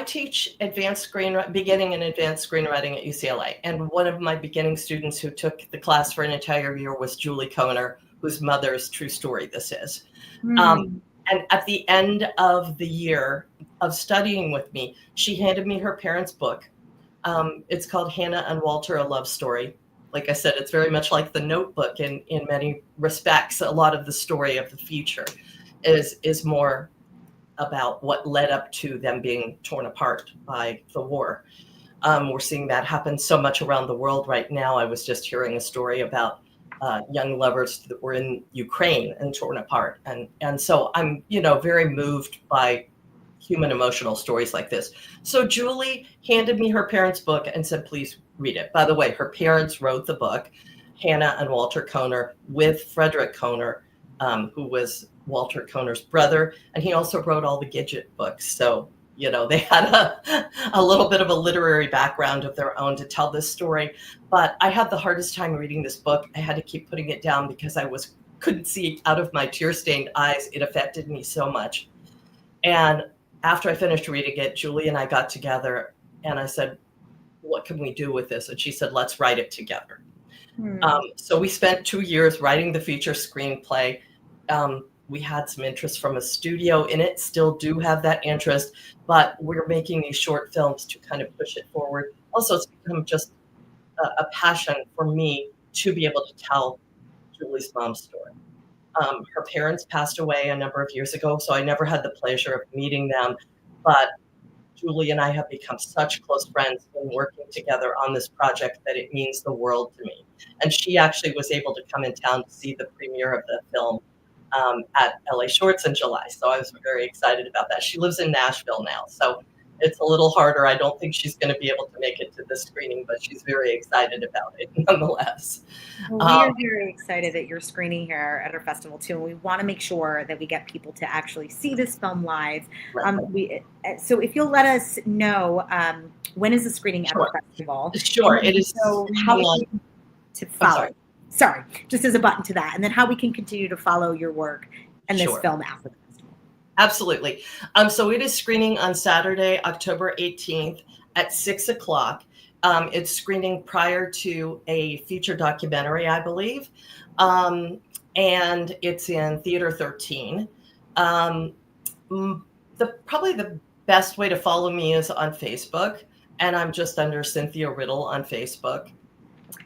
Speaker 21: teach beginning and advanced screenwriting at UCLA. And one of my beginning students who took the class for an entire year was Julie Kohner, whose mother's true story this is. And at the end of the year of studying with me, she handed me her parents' book. It's called Hannah and Walter, A Love Story. Like I said, it's very much like The Notebook in many respects. A lot of the story of the feature is more about what led up to them being torn apart by the war. We're seeing that happen so much around the world right now. I was just hearing a story about young lovers that were in Ukraine and torn apart. And so I'm, very moved by human emotional stories like this. So Julie handed me her parents' book and said, please read it. By the way, her parents wrote the book, Hannah and Walter Kohner, with Frederick Kohner, who was Walter Kohner's brother. And he also wrote all the Gidget books. So, they had a little bit of a literary background of their own to tell this story. But I had the hardest time reading this book. I had to keep putting it down because I couldn't see out of my tear-stained eyes. It affected me so much. And after I finished reading it, Julie and I got together and I said, what can we do with this? And she said, let's write it together. So we spent 2 years writing the feature screenplay. We had some interest from a studio in it, still do have that interest, but we're making these short films to kind of push it forward. Also, it's become just a passion for me to be able to tell Julie's mom's story. Her parents passed away a number of years ago, so I never had the pleasure of meeting them, but Julie and I have become such close friends in working together on this project that it means the world to me. And she actually was able to come in town to see the premiere of the film at LA Shorts in July. So I was very excited about that. She lives in Nashville now, so it's a little harder. I don't think she's going to be able to make it to the screening, but she's very excited about it nonetheless.
Speaker 4: Well, we are very excited that you're screening here at our festival too, and we want to make sure that we get people to actually see this film live. So if you'll let us know, when is the screening at the festival?
Speaker 21: Sure, it is.
Speaker 4: So how to follow. Sorry, just as a button to that, and then how we can continue to follow your work and this film after the festival.
Speaker 21: Absolutely. So it is screening on Saturday, October 18th at 6 o'clock. It's screening prior to a feature documentary, I believe. And it's in Theater 13. Probably the best way to follow me is on Facebook. And I'm just under Cynthia Riddle on Facebook.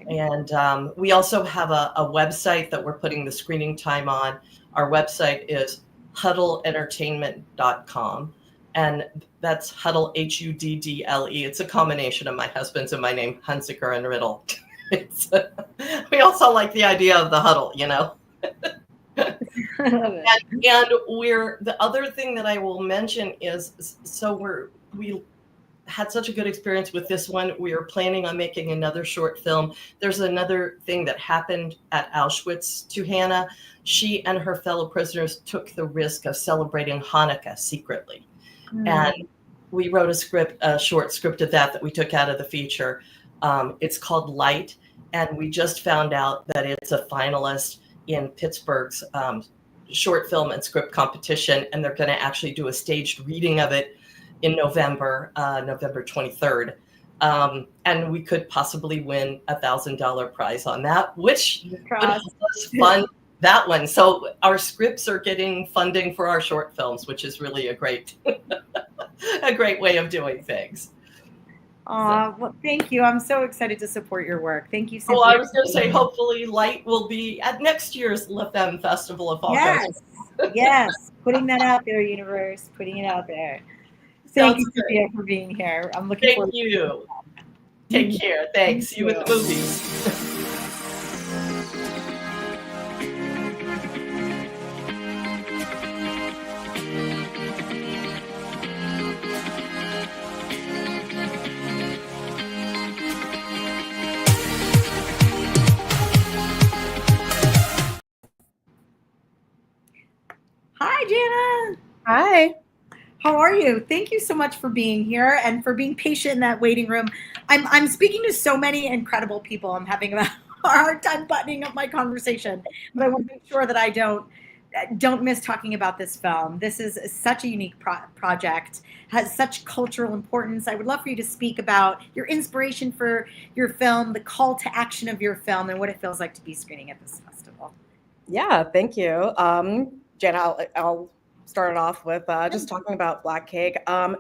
Speaker 21: And we also have a website that we're putting the screening time on. Our website is huddleentertainment.com. And that's Huddle, Huddle. It's a combination of my husband's and my name, Hunziker and Riddle. We also like the idea of the huddle, you know. And the other thing that I will mention is, we had such a good experience with this one. We are planning on making another short film. There's another thing that happened at Auschwitz to Hannah. She and her fellow prisoners took the risk of celebrating Hanukkah secretly. And we wrote a short script of that we took out of the feature. It's called Light. And we just found out that it's a finalist in Pittsburgh's short film and script competition. And they're going to actually do a staged reading of it in November 23rd. And we could possibly win $1,000 prize on that, which would help us fund that one. So our scripts are getting funding for our short films, which is really a great way of doing things.
Speaker 4: Well, thank you. I'm so excited to support your work. Thank you.
Speaker 21: Well, I was going to say, hopefully Light will be at next year's Femme Festival of all.
Speaker 4: Yes. Putting that out there, universe, putting it out there. Thank you, Sophia, for being here. I'm looking forward to
Speaker 21: you. Take care. Thanks. See you at the movies.
Speaker 4: Hi, Jana.
Speaker 22: Hi.
Speaker 4: How are you? Thank you so much for being here and for being patient in that waiting room. I'm speaking to so many incredible people. I'm having a hard time buttoning up my conversation, but I want to make sure that I don't miss talking about this film. This is such a unique project, has such cultural importance. I would love for you to speak about your inspiration for your film, the call to action of your film, and what it feels like to be screening at this festival.
Speaker 22: Yeah, thank you. Jenna, I'll start it off with just talking about Black Cake. I'm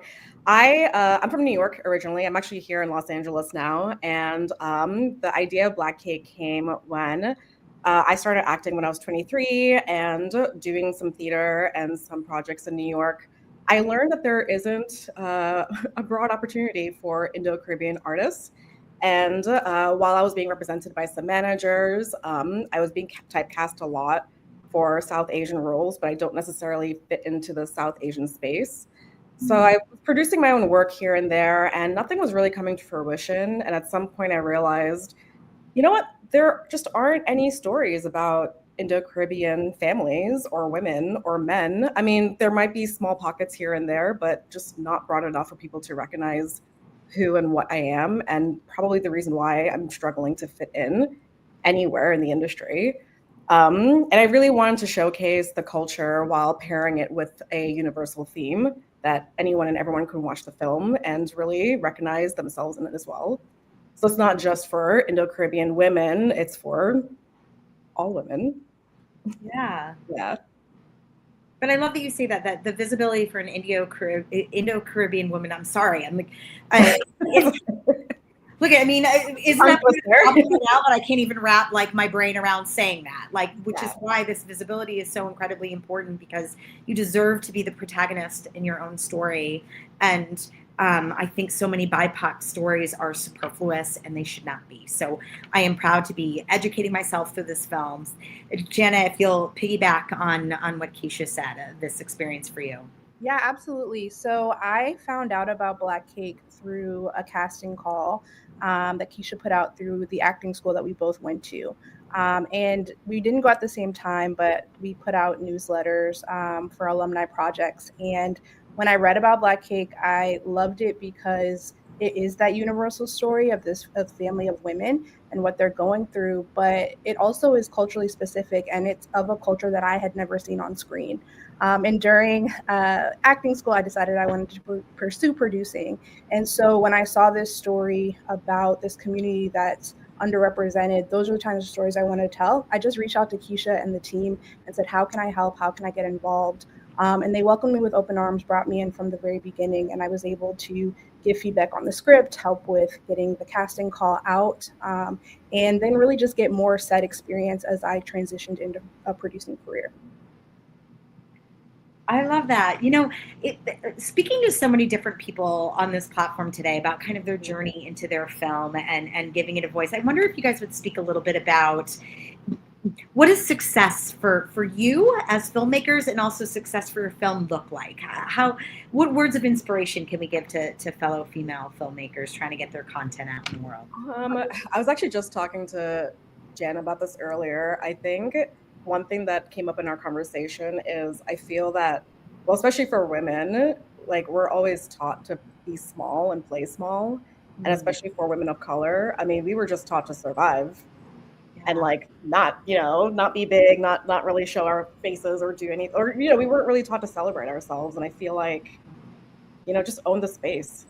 Speaker 22: from New York originally. I'm actually here in Los Angeles now. And the idea of Black Cake came when I started acting when I was 23 and doing some theater and some projects in New York. I learned that there isn't a broad opportunity for Indo-Caribbean artists. And while I was being represented by some managers, I was being typecast a lot for South Asian roles, but I don't necessarily fit into the South Asian space. So I was producing my own work here and there, and nothing was really coming to fruition. And at some point I realized, you know what? There just aren't any stories about Indo-Caribbean families or women or men. I mean, there might be small pockets here and there, but just not broad enough for people to recognize who and what I am, and probably the reason why I'm struggling to fit in anywhere in the industry. And I really wanted to showcase the culture while pairing it with a universal theme that anyone and everyone can watch the film and really recognize themselves in it as well. So it's not just for Indo-Caribbean women, it's for all women.
Speaker 4: Yeah.
Speaker 22: Yeah.
Speaker 4: But I love that you say that the visibility for an Indo-Caribbean woman. I'm sorry. I'm like, look, I mean, isn't that now? But I can't even wrap like my brain around saying that. Like, which is why this visibility is so incredibly important, because you deserve to be the protagonist in your own story. And I think so many BIPOC stories are superfluous, and they should not be. So I am proud to be educating myself through this film. Jana, if you'll piggyback on what Keisha said, this experience for you.
Speaker 3: Yeah, absolutely. So I found out about Black Cake through a casting call that Keisha put out through the acting school that we both went to. And we didn't go at the same time, but we put out newsletters for alumni projects. And when I read about Black Cake, I loved it because it is that universal story of this family of women and what they're going through, but it also is culturally specific, and it's of a culture that I had never seen on screen. And during acting school, I decided I wanted to pursue producing. And so when I saw this story about this community that's underrepresented, those are the kinds of stories I want to tell. I just reached out to Keisha and the team and said, how can I help? How can I get involved? And they welcomed me with open arms, brought me in from the very beginning, and I was able to give feedback on the script, help with getting the casting call out, and then really just get more set experience as I transitioned into a producing career.
Speaker 4: I love that. You know, speaking to so many different people on this platform today about kind of their journey into their film and giving it a voice, I wonder if you guys would speak a little bit about what does success for you as filmmakers and also success for your film look like? What words of inspiration can we give to fellow female filmmakers trying to get their content out in the world?
Speaker 22: I was actually just talking to Jen about this earlier. I think one thing that came up in our conversation is I feel that, well, especially for women, like we're always taught to be small and play small. And especially for women of color, I mean, we were just taught to survive. And like not be big, not really show our faces or do anything, or we weren't really taught to celebrate ourselves. And I feel like, just own the space,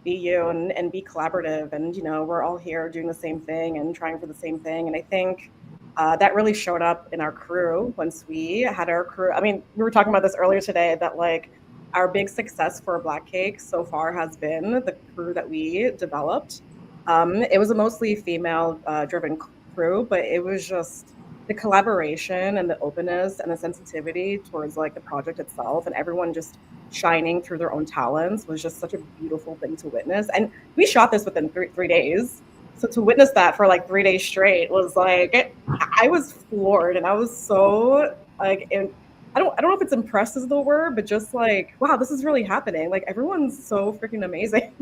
Speaker 22: be you and be collaborative. And we're all here doing the same thing and trying for the same thing. And I think that really showed up in our crew once we had our crew. I mean, we were talking about this earlier today that like our big success for Black Cake so far has been the crew that we developed. It was a mostly female driven crew, but it was just the collaboration and the openness and the sensitivity towards like the project itself, and everyone just shining through their own talents was just such a beautiful thing to witness. And we shot this within three days. So to witness that for like 3 days straight was like, I was floored, and I was so like, I don't know if it's impressed is the word, but just like, wow, this is really happening. Like everyone's so freaking amazing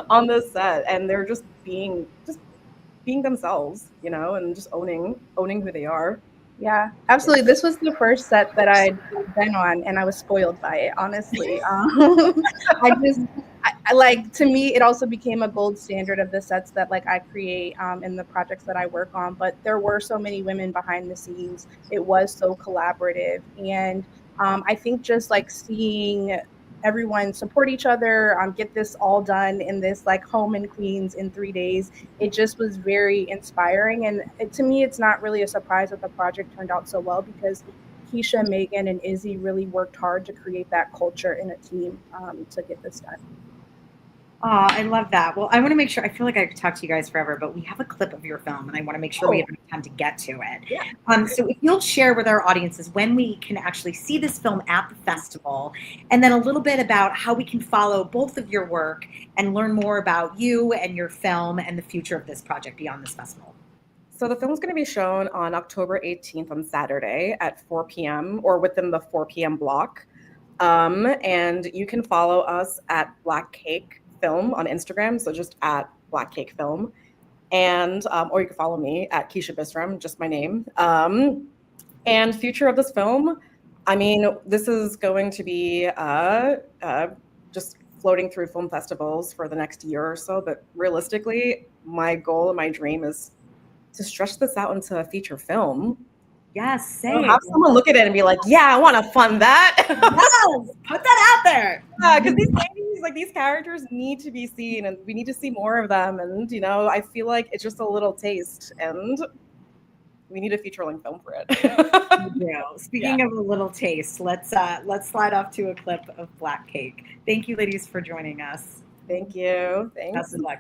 Speaker 22: on this set, and they're just being themselves, and just owning who they are.
Speaker 3: Yeah, absolutely. This was the first set that I'd been on, and I was spoiled by it, honestly. I like, to me, it also became a gold standard of the sets that like I create in the projects that I work on. But there were so many women behind the scenes. It was so collaborative, and I think just like seeing everyone support each other, get this all done in this like home in Queens in 3 days. It just was very inspiring. And to me, it's not really a surprise that the project turned out so well, because Keisha, Megan, and Izzy really worked hard to create that culture in a team to get this done.
Speaker 4: Oh, I love that. Well, I want to make sure, I feel like I could talk to you guys forever, but we have a clip of your film and I want to make sure we have enough time to get to it.
Speaker 22: Yeah.
Speaker 4: So if you'll share with our audiences when we can actually see this film at the festival, and then a little bit about how we can follow both of your work and learn more about you and your film and the future of this project beyond this festival.
Speaker 22: So the film's going to be shown on October 18th on Saturday at 4 p.m. or within the 4 p.m. block. And you can follow us at Black Cake Film on Instagram, so just at Black Cake Film, and or you can follow me at Keisha Bisram, just my name. And future of this film, I mean, this is going to be just floating through film festivals for the next year or so, but realistically, my goal and my dream is to stretch this out into a feature film.
Speaker 4: Yes,
Speaker 22: You know,
Speaker 4: say
Speaker 22: have
Speaker 4: it.
Speaker 22: someone look at it and be like, yeah, I want to fund that.
Speaker 4: Yes, put that out there.
Speaker 22: Yeah, because these ladies, like these characters need to be seen and we need to see more of them. And, you know, I feel like it's just a little taste and we need a feature-length film for it.
Speaker 4: Speaking of a little taste, let's slide off to a clip of Black Cake. Thank you, ladies, for joining us.
Speaker 22: Thank you. Thanks.
Speaker 4: Best of luck.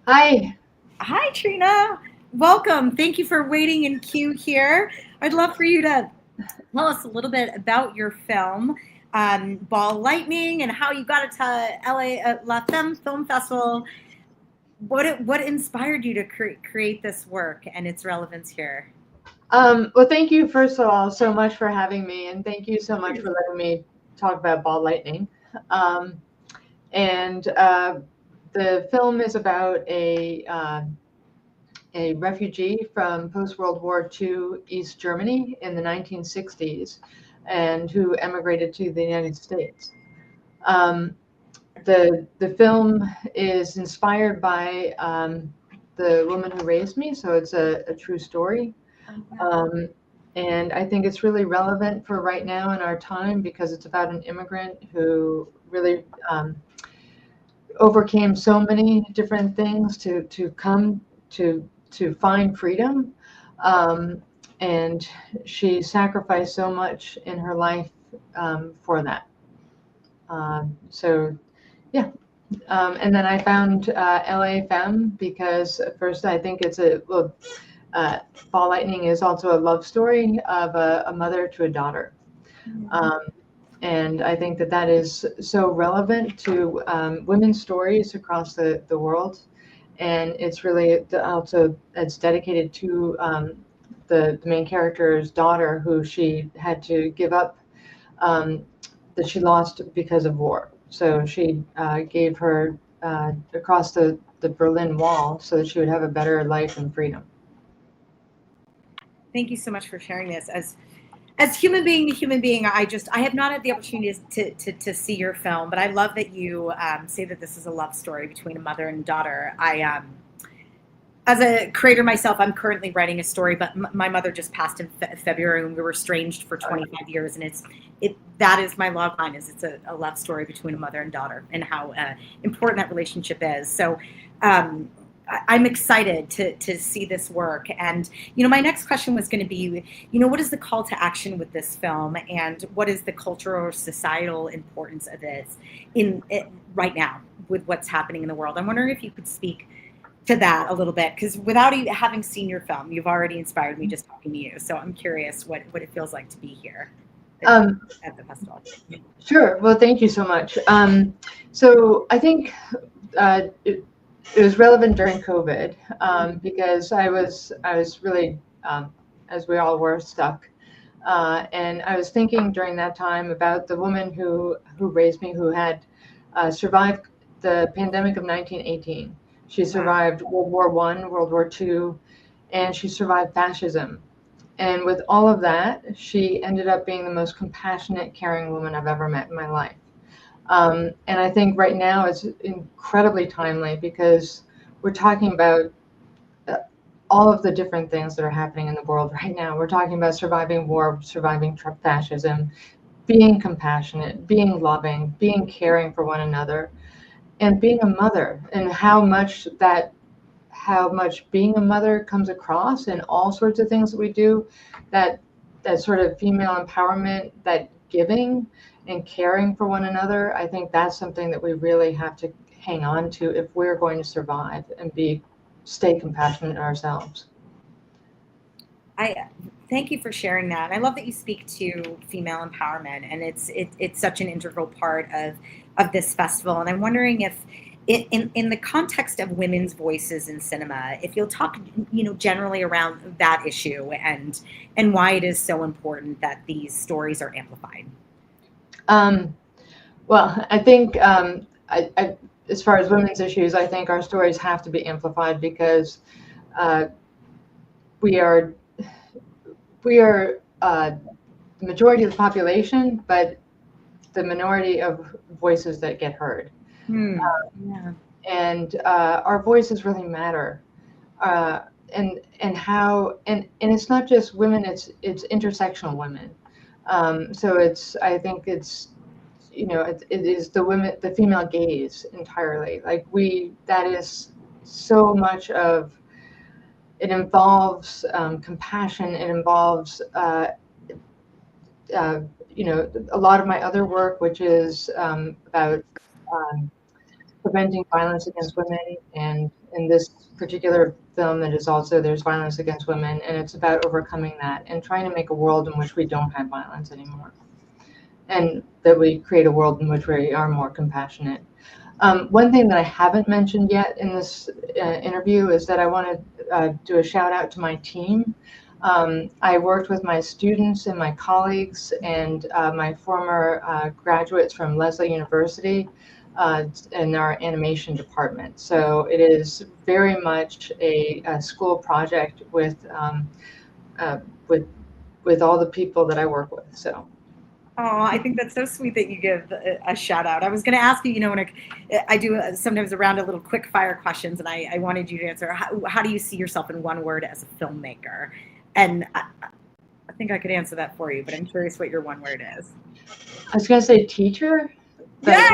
Speaker 5: Hi.
Speaker 4: Hi, Trina. Welcome. Thank you for waiting in queue here. I'd love for you to tell us a little bit about your film, Ball Lightning, and how you got it to LA Femme Film Festival. What inspired you to create this work and its relevance here?
Speaker 5: Well, thank you, first of all, so much for having me, and thank you so much for letting me talk about Ball Lightning. The film is about a refugee from post-World War II East Germany in the 1960s, and who emigrated to the United States. The film is inspired by the woman who raised me, so it's a true story. And I think it's really relevant for right now in our time because it's about an immigrant who really overcame so many different things to come to find freedom. And she sacrificed so much in her life for that. And then I found LA Femme because at first I think it's Ball Lightning is also a love story of a mother to a daughter. And I think that is so relevant to women's stories across the world. And it's really also, it's dedicated to the main character's daughter, who she had to give up, that she lost because of war. So she gave her across the Berlin Wall so that she would have a better life and freedom.
Speaker 4: Thank you so much for sharing this. As human being to human being, I have not had the opportunity to see your film, but I love that you say that this is a love story between a mother and daughter. As a creator myself, I'm currently writing a story, but my mother just passed in February, and we were estranged for 25 years, and that is my log line. It's a love story between a mother and daughter, and how important that relationship is. So I'm excited to see this work. And, my next question was going to be, what is the call to action with this film, and what is the cultural or societal importance of this right now with what's happening in the world? I'm wondering if you could speak to that a little bit, because without even having seen your film, you've already inspired me just talking to you. So I'm curious what it feels like to be here at the festival.
Speaker 5: Sure. Well, thank you so much. So I think it was relevant during COVID because I was really, as we all were, stuck. And I was thinking during that time about the woman who raised me, who had survived the pandemic of 1918. She survived World War I, World War II, and she survived fascism. And with all of that, she ended up being the most compassionate, caring woman I've ever met in my life. And I think right now it's incredibly timely because we're talking about all of the different things that are happening in the world right now. We're talking about surviving war, surviving fascism, being compassionate, being loving, being caring for one another, and being a mother, and how much being a mother comes across in all sorts of things that we do, that sort of female empowerment, that giving and caring for one another. I think that's something that we really have to hang on to if we're going to survive and stay compassionate ourselves.
Speaker 4: I thank you for sharing that. I love that you speak to female empowerment, and it's such an integral part of this festival. And I'm wondering if in the context of women's voices in cinema, if you'll talk, generally around that issue and why it is so important that these stories are amplified.
Speaker 5: Well, I think as far as women's issues, I think our stories have to be amplified because we are the majority of the population, but the minority of voices that get heard.
Speaker 4: Yeah.
Speaker 5: And our voices really matter. And it's not just women; it's intersectional women. So I think it's it is the female gaze entirely. Like that is so much of it. Involves compassion. It involves a lot of my other work, which is about preventing violence against women, and in this particular film there's violence against women, and it's about overcoming that and trying to make a world in which we don't have violence anymore, and that we create a world in which we are more compassionate. One thing that I haven't mentioned yet in this interview is that I want to do a shout out to my team. I worked with my students and my colleagues and my former graduates from Lesley University in our animation department. So it is very much a school project with all the people that I work with. So.
Speaker 4: Oh, I think that's so sweet that you give a shout out. I was going to ask you, when I do sometimes a round of little quick fire questions, and I wanted you to answer, how do you see yourself in one word as a filmmaker? And I think I could answer that for you, but I'm curious what your one word is.
Speaker 5: I was going to say teacher.
Speaker 4: Yeah!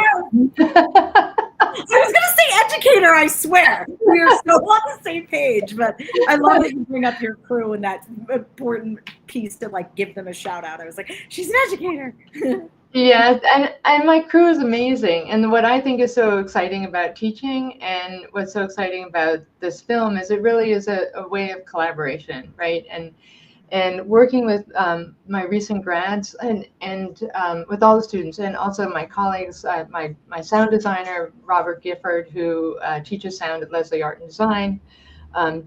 Speaker 4: I was going to say educator, I swear. We are so on the same page, but I love that you bring up your crew and that important piece to give them a shout out. I was like, she's an educator.
Speaker 5: Yeah, and my crew is amazing. And what I think is so exciting about teaching and what's so exciting about this film is it really is a way of collaboration, right? And working with my recent grads and with all the students, and also my colleagues, my sound designer, Robert Gifford, who teaches sound at Lesley Art and Design,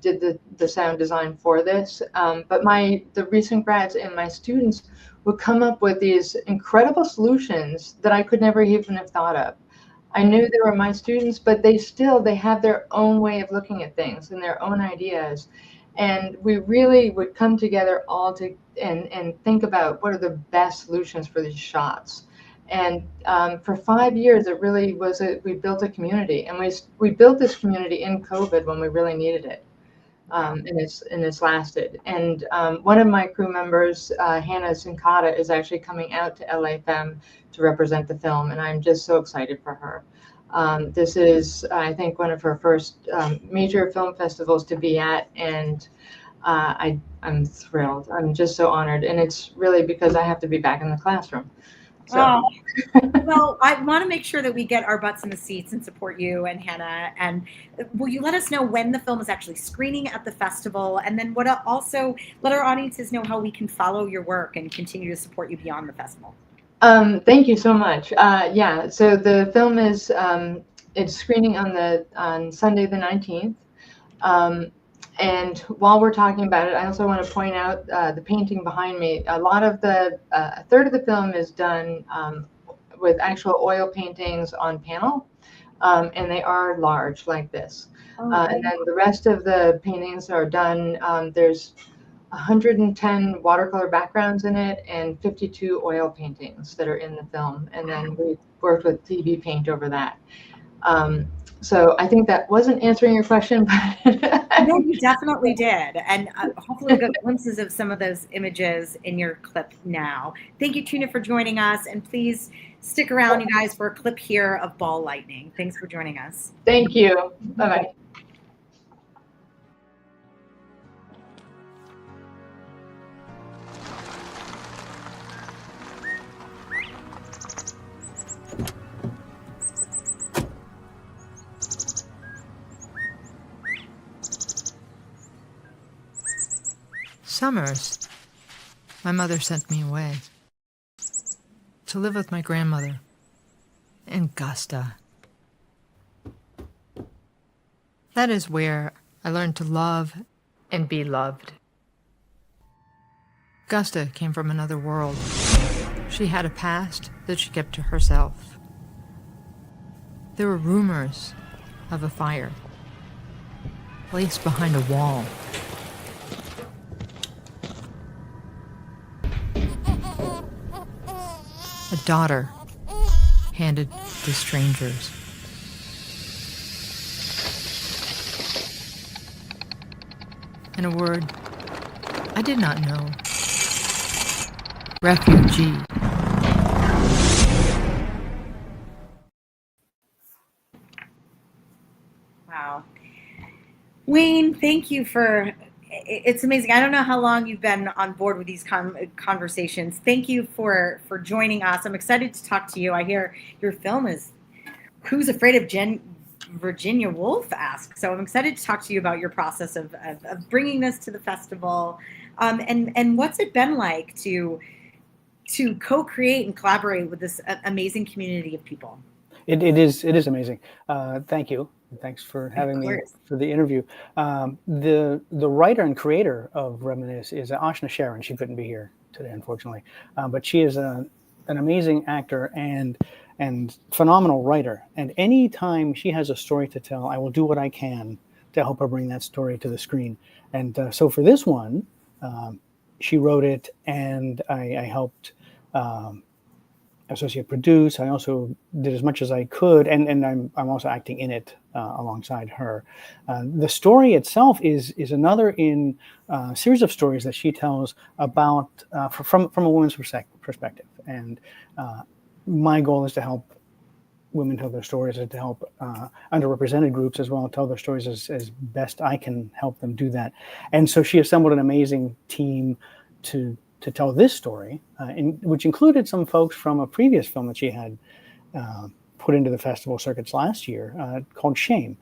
Speaker 5: did the sound design for this. But the recent grads and my students would come up with these incredible solutions that I could never even have thought of. I knew they were my students, but they have their own way of looking at things and their own ideas. And we really would come together all and think about what are the best solutions for these shots. And for 5 years, it really was we built a community, and we built this community in COVID when we really needed it. And it's lasted. And one of my crew members, Hannah Sincata, is actually coming out to LA Femme to represent the film, and I'm just so excited for her. This is, I think, one of her first major film festivals to be at, and I'm thrilled. I'm just so honored, and it's really because I have to be back in the classroom. So.
Speaker 4: Oh, well, I want to make sure that we get our butts in the seats and support you and Hannah. And will you let us know when the film is actually screening at the festival? And then also let our audiences know how we can follow your work and continue to support you beyond the festival.
Speaker 5: Thank you so much. Yeah, so the film is it's screening on Sunday the 19th. And while we're talking about it, I also want to point out the painting behind me. A lot of a third of the film is done with actual oil paintings on panel, and they are large like this. And then the rest of the paintings are done, there's 110 watercolor backgrounds in it and 52 oil paintings that are in the film. And then we worked with TV paint over that. So I think that wasn't answering your question, but
Speaker 4: no, you definitely did. And hopefully we'll get glimpses of some of those images in your clip now. Thank you, Tuna, for joining us. And please stick around, you guys, for a clip here of Ball Lightning. Thanks for joining us.
Speaker 5: Thank you. Bye-bye.
Speaker 6: Summers, my mother sent me away to live with my grandmother in Gusta. That is where I learned to love and be loved. Gusta came from another world. She had a past that she kept to herself. There were rumors of a fire placed behind a wall. A daughter handed to strangers. And a word I did not know. Refugee.
Speaker 4: Wow. Wayne, thank you for, it's amazing. I don't know how long you've been on board with these conversations. Thank you for joining us. I'm excited to talk to you. I hear your film is Who's Afraid of Virginia Woolf asked. So I'm excited to talk to you about your process of bringing this to the festival. And what's it been like to co-create and collaborate with this amazing community of people?
Speaker 8: It is amazing. Thank you. Thanks for having me for the interview. The writer and creator of Reminisce is Ashna Sharon. She couldn't be here today, unfortunately, but she is an amazing actor and phenomenal writer. And anytime she has a story to tell, I will do what I can to help her bring that story to the screen. And so for this one, she wrote it, and I helped associate produce. I also did as much as I could, and I'm also acting in it alongside her. The story itself is another in a series of stories that she tells about from a woman's perspective. And my goal is to help women tell their stories and to help underrepresented groups as well tell their stories as best I can help them do that. And so she assembled an amazing team to tell this story, which included some folks from a previous film that she had put into the festival circuits last year called Shame.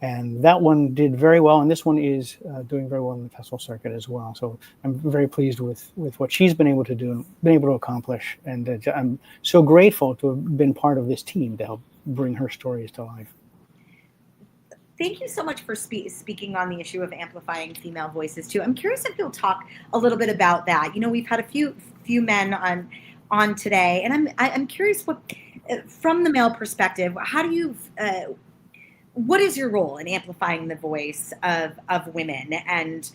Speaker 8: And that one did very well, and this one is doing very well in the festival circuit as well. So I'm very pleased with what she's been able to do and been able to accomplish. And I'm so grateful to have been part of this team to help bring her stories to life.
Speaker 4: Thank you so much for speaking on the issue of amplifying female voices too. I'm curious if you'll talk a little bit about that. You know, we've had a few men on today, and I'm curious what, from the male perspective, how do you what is your role in amplifying the voice of women? And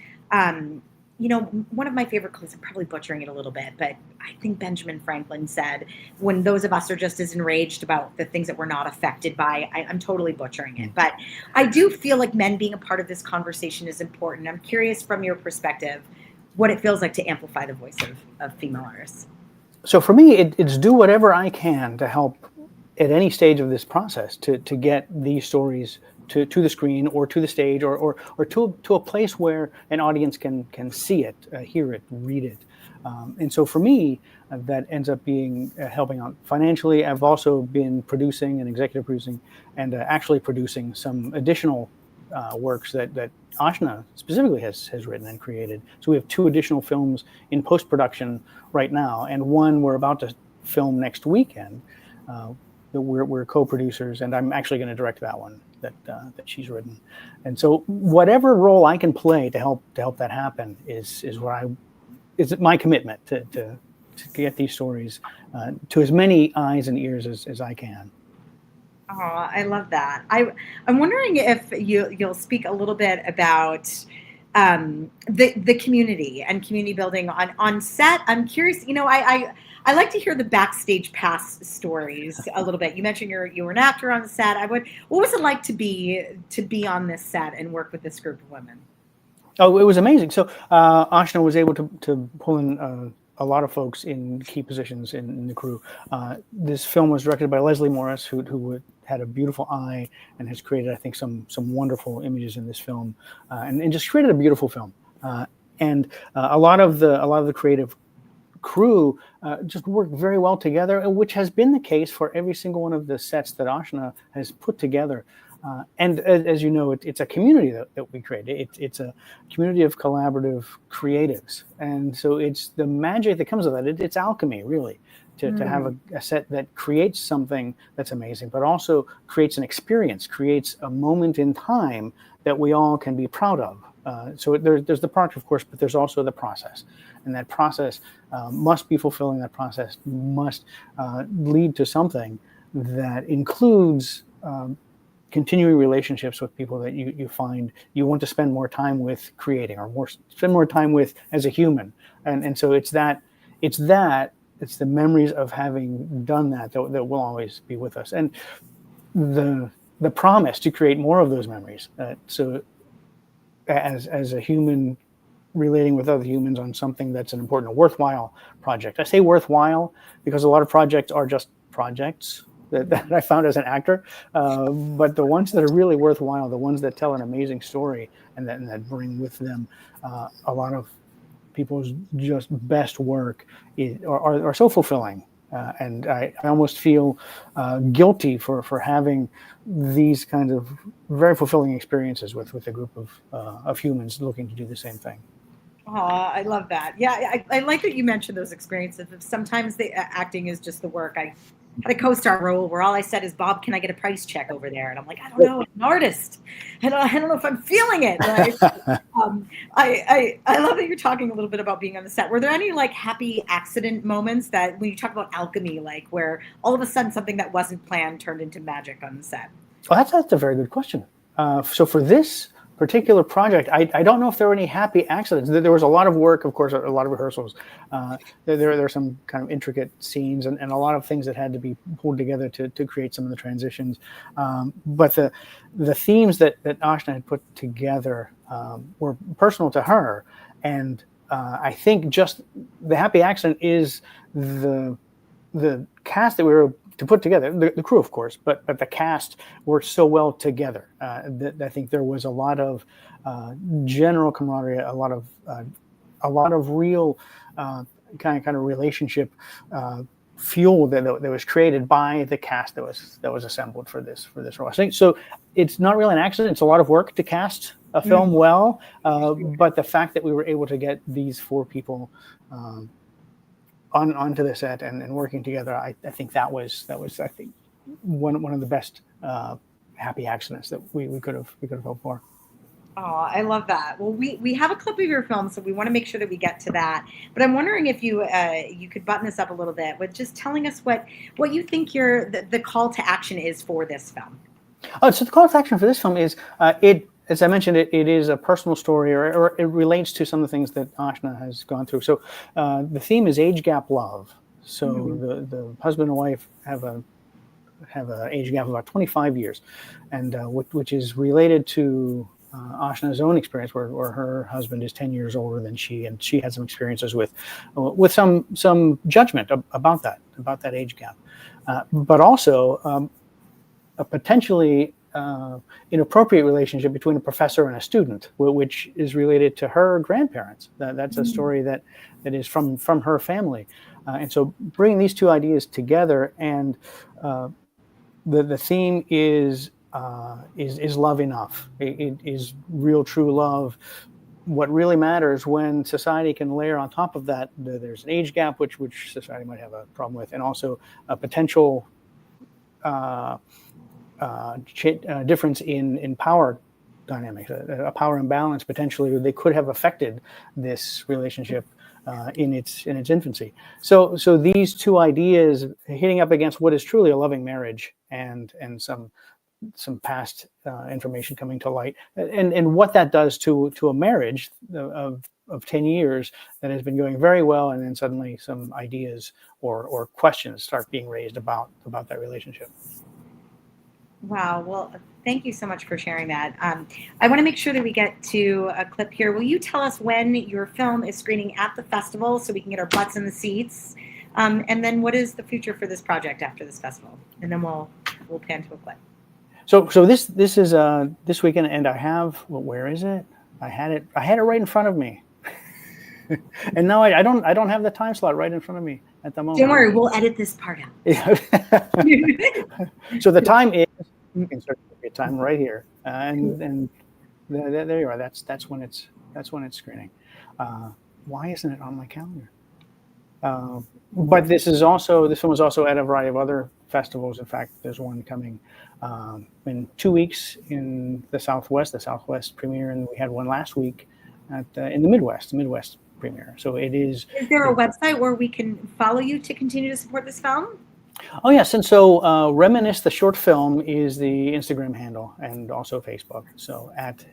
Speaker 4: you know, one of my favorite quotes, I'm probably butchering it a little bit, but I think Benjamin Franklin said, when those of us are just as enraged about the things that we're not affected by, I'm totally butchering it. But I do feel like men being a part of this conversation is important. I'm curious from your perspective, what it feels like to amplify the voice of female artists.
Speaker 8: So for me, it's do whatever I can to help at any stage of this process to get these stories to the screen or to the stage or to a place where an audience can see it, hear it, read it. And so for me, that ends up being helping out financially. I've also been producing and executive producing and actually producing some additional works that Ashna specifically has written and created. So we have 2 additional films in post-production right now, and one we're about to film next weekend that we're co-producers, and I'm actually going to direct that one that she's written. And so whatever role I can play to help that happen is my commitment to get these stories to as many eyes and ears as I can.
Speaker 2: Oh, I love that. I'm wondering if you'll speak a little bit about the community and community building on set. I'm curious. I like to hear the backstage pass stories a little bit. You mentioned you were an actor on the set. What was it like to be on this set and work with this group of women?
Speaker 8: Oh, it was amazing. So Ashna was able to pull in a lot of folks in key positions in the crew. This film was directed by Leslie Morris, who had a beautiful eye and has created, I think, some wonderful images in this film, and just created a beautiful film. And a lot of the creative crew just worked very well together, which has been the case for every single one of the sets that Ashna has put together. And as you know, it's a community that we create. It's a community of collaborative creatives. And so it's the magic that comes with it. It's alchemy, really, to have a set that creates something that's amazing, but also creates an experience, creates a moment in time that we all can be proud of. So there's the product, of course, but there's also the process. And that process must be fulfilling. That process must lead to something that includes continuing relationships with people that you find you want to spend more time with creating, or spend more time with as a human. And so it's the memories of having done that will always be with us. And the promise to create more of those memories. So as a human relating with other humans on something that's an important, worthwhile project. I say worthwhile because a lot of projects are just projects that I found as an actor, but the ones that are really worthwhile, the ones that tell an amazing story and that bring with them a lot of people's just best work are so fulfilling. And I almost feel guilty for having these kinds of very fulfilling experiences with a group of humans looking to do the same thing.
Speaker 2: Oh, I love that. Yeah, I like that you mentioned those experiences. Sometimes the acting is just the work. I had a co-star role where all I said is, "Bob, can I get a price check over there?" And I'm like, "I don't know, I'm an artist. I don't know if I'm feeling it." Right? I love that you're talking a little bit about being on the set. Were there any happy accident moments that when you talk about alchemy, where all of a sudden something that wasn't planned turned into magic on the set?
Speaker 8: Well, that's a very good question. So for this particular project, I don't know if there were any happy accidents. There was a lot of work, of course, a lot of rehearsals. There are some kind of intricate scenes and a lot of things that had to be pulled together to create some of the transitions. But the themes that Ashna had put together were personal to her. And I think just the happy accident is the cast that we were to put together, the crew, of course, but the cast worked so well together that I think there was a lot of general camaraderie, a lot of real kind of relationship fuel that was created by the cast that was assembled for this role. I think so. It's not really an accident. It's a lot of work to cast a film well, but the fact that we were able to get these 4 people onto the set and working together, I think that was I think one of the best happy accidents that we could have hoped for.
Speaker 2: Oh, I love that. Well, we have a clip of your film, so we want to make sure that we get to that. But I'm wondering if you could button this up a little bit with just telling us what you think the call to action is for this film.
Speaker 8: So the call to action for this film is as I mentioned, it is a personal story, or it relates to some of the things that Ashna has gone through. So the theme is age gap love. So the husband and wife have an age gap of about 25 years, and which is related to Ashna's own experience, where her husband is 10 years older than she, and she had some experiences with some judgment about that age gap. but also a potentially inappropriate relationship between a professor and a student, which is related to her grandparents. That's a story that is from her family. And so bringing these two ideas together, and the theme is love enough. It is real, true love. What really matters when society can layer on top of that, there's an age gap, which society might have a problem with, and also a potential difference in power dynamics, a power imbalance potentially. They could have affected this relationship in its infancy. So these two ideas hitting up against what is truly a loving marriage and some past information coming to light, and what that does to a marriage of 10 years that has been going very well, and then suddenly some ideas or questions start being raised about that relationship.
Speaker 4: Wow. Well, thank you so much for sharing that. I want to make sure that we get to a clip here. Will you tell us when your film is screening at the festival so we can get our butts in the seats? And then what is the future for this project after this festival? And then we'll pan to a clip.
Speaker 8: So this is this weekend, and I have, well, where is it? I had it right in front of me, and now I don't have the time slot right in front of me at the moment.
Speaker 4: Don't worry, we'll edit this part out.
Speaker 8: So the time is, you can start your time right here, and there you are. That's when it's screening. Why isn't it on my calendar? But this film is also at a variety of other festivals. In fact, there's one coming in 2 weeks in the Southwest premiere, and we had one last week in the Midwest premiere. So it is. Is
Speaker 4: there a website where we can follow you to continue to support this film?
Speaker 8: Oh yes, and so Reminisce the Short Film is the Instagram handle, and also Facebook. So at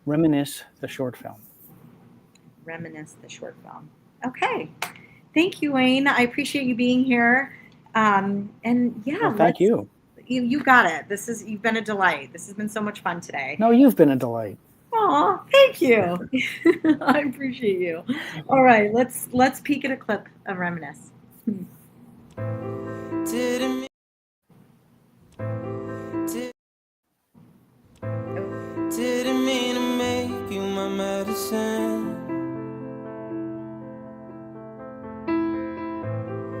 Speaker 8: Reminisce the Short Film. Reminisce the Short Film.
Speaker 4: Okay. Thank you, Wayne. I appreciate you being here. And yeah,
Speaker 8: well, thank you.
Speaker 4: You got it. You've been a delight. This has been so much fun today.
Speaker 8: No, you've been a delight.
Speaker 4: Oh, thank you. I appreciate you. All right, let's peek at a clip of Reminisce.
Speaker 7: Didn't mean to make you my medicine.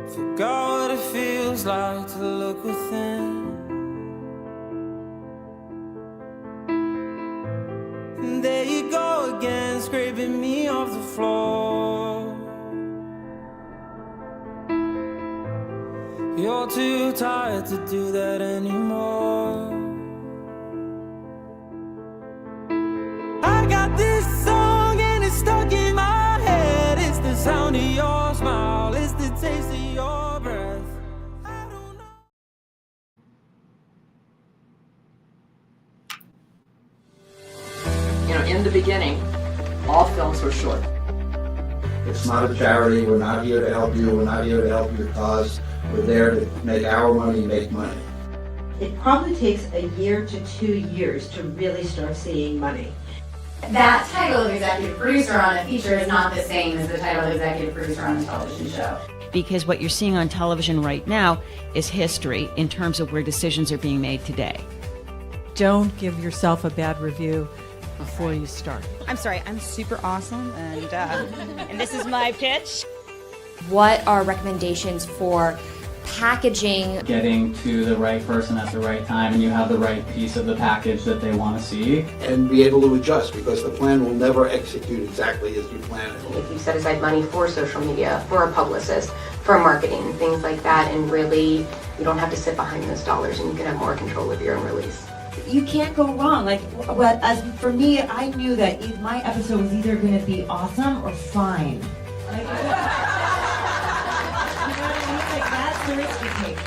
Speaker 7: Forgot what it feels like to look within. And there you go again, scraping me off the floor. You're too tired to do that anymore. I got this song and it's stuck in my head. It's the sound of your smile, it's the taste of your breath. I don't know.
Speaker 10: You know, in the beginning, all films were short.
Speaker 11: It's not a charity. We're not here to help you. We're not here to help your cause. We're there to make our money make money.
Speaker 12: It probably takes a year to 2 years to really start seeing money.
Speaker 13: That title of executive producer on a feature is not the same as the title of executive producer on a television show.
Speaker 14: Because what you're seeing on television right now is history in terms of where decisions are being made today.
Speaker 15: Don't give yourself a bad review before you start.
Speaker 16: I'm sorry, I'm super awesome, and this is my pitch.
Speaker 17: What are recommendations for packaging?
Speaker 18: Getting to the right person at the right time, and you have the right piece of the package that they want to see.
Speaker 11: And be able to adjust, because the plan will never execute exactly as you plan it.
Speaker 19: If you set aside money for social media, for a publicist, for marketing, things like that, and really you don't have to sit behind those dollars, and you can have more control of your own release.
Speaker 20: You can't go wrong. Like, as for me, I knew that my episode was either going to be awesome or fine. Like, that's the risk you take.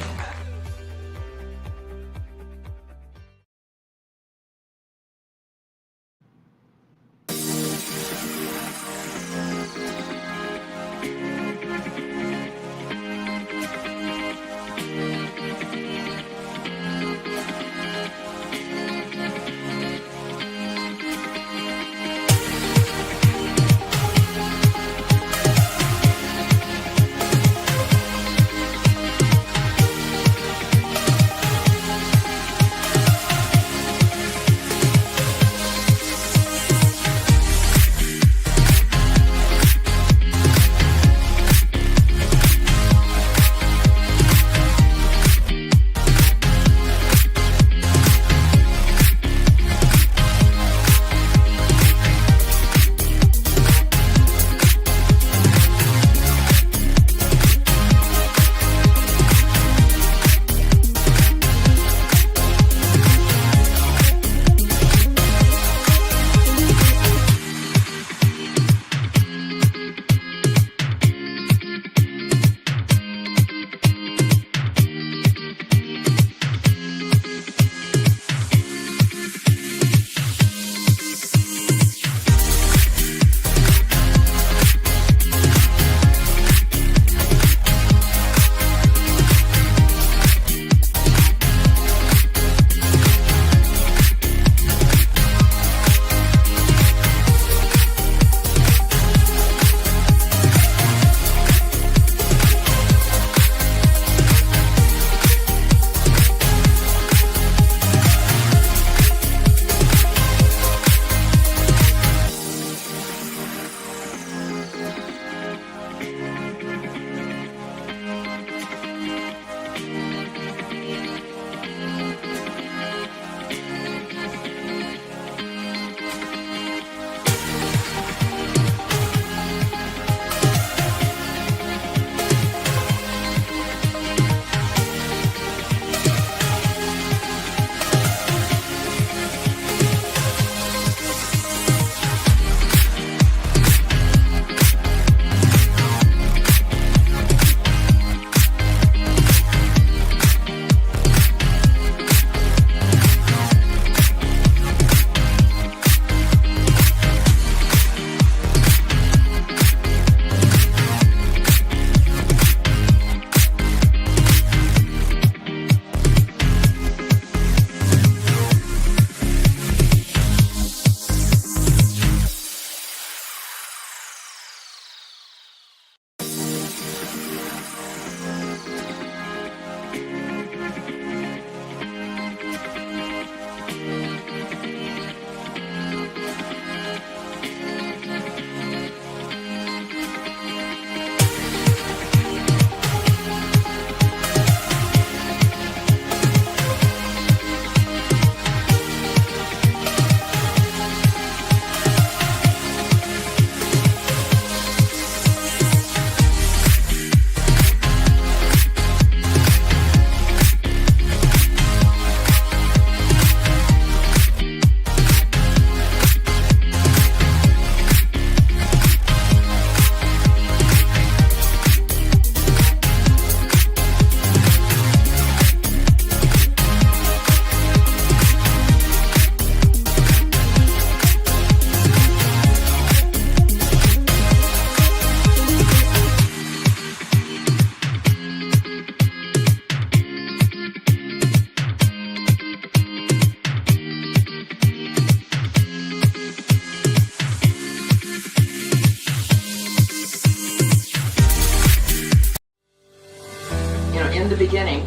Speaker 10: the beginning,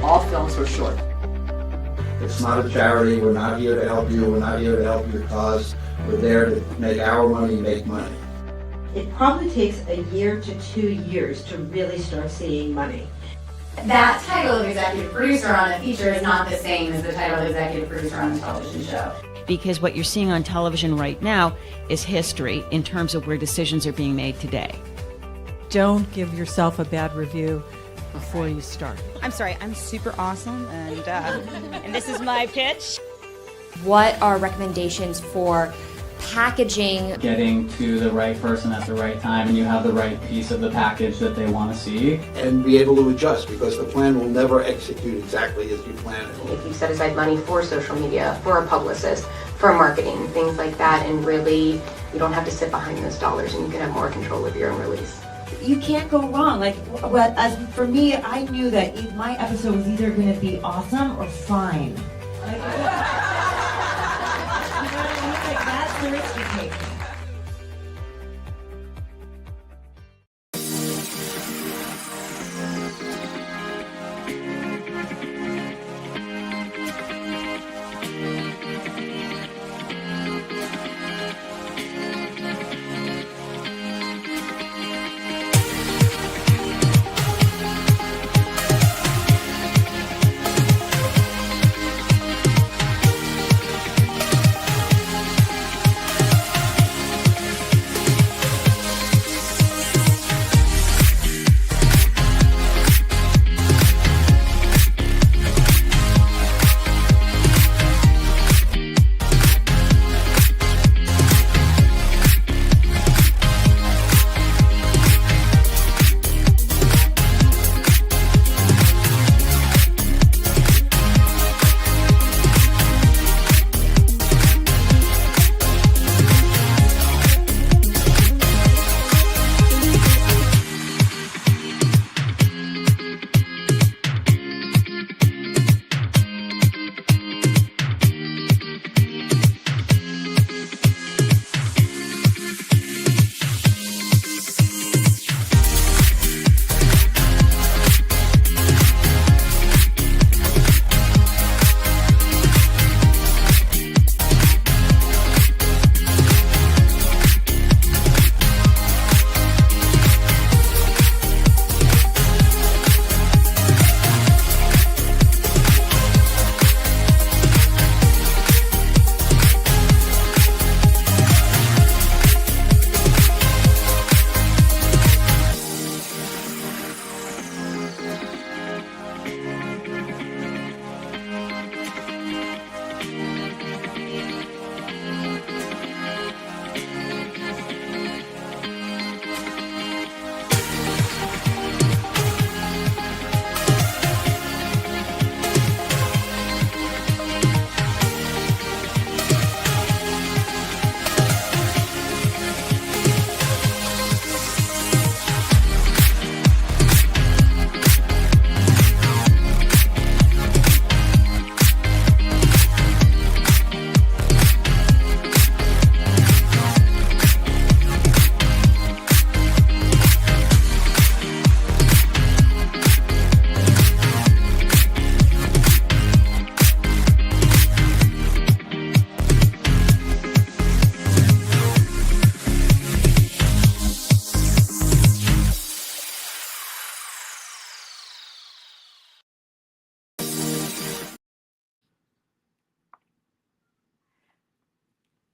Speaker 10: all films were short.
Speaker 11: It's not a charity. We're not here to help you. We're not here to help your cause. We're there to make our money make money.
Speaker 12: It probably takes a year to 2 years to really start seeing money.
Speaker 13: That title of executive producer on a feature is not the same as the title of executive producer on a television show.
Speaker 14: Because what you're seeing on television right now is history in terms of where decisions are being made today.
Speaker 15: Don't give yourself a bad review before you start.
Speaker 16: I'm sorry, I'm super awesome, and this is my pitch.
Speaker 17: What are recommendations for packaging?
Speaker 18: Getting to the right person at the right time, and you have the right piece of the package that they want to see.
Speaker 11: And be able to adjust, because the plan will never execute exactly as you plan it.
Speaker 19: If you set aside money for social media, for a publicist, for marketing, things like that, and really you don't have to sit behind those dollars and you can have more control of your own release.
Speaker 20: You can't go wrong. Like, as for me, I knew that my episode was either going to be awesome or fine. Like, that's the risk you take.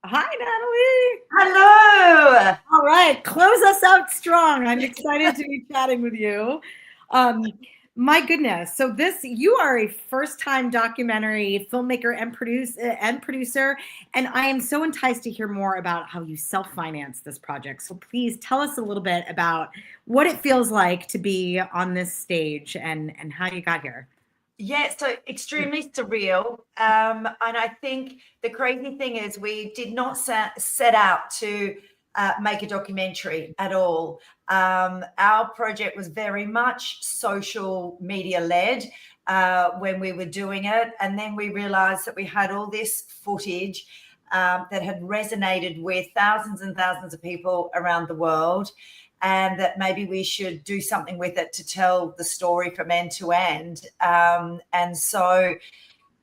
Speaker 4: Hi, Natalie.
Speaker 1: Hello.
Speaker 4: All right, close us out strong. I'm excited to be chatting with you. My goodness. So you are a first-time documentary filmmaker and producer, and I am so enticed to hear more about how you self-finance this project. So please tell us a little bit about what it feels like to be on this stage and how you got here.
Speaker 1: Yeah, so extremely surreal. And I think the crazy thing is we did not set out to make a documentary at all. Our project was very much social media led when we were doing it. And then we realized that we had all this footage that had resonated with thousands and thousands of people around the world, and that maybe we should do something with it to tell the story from end to end. And so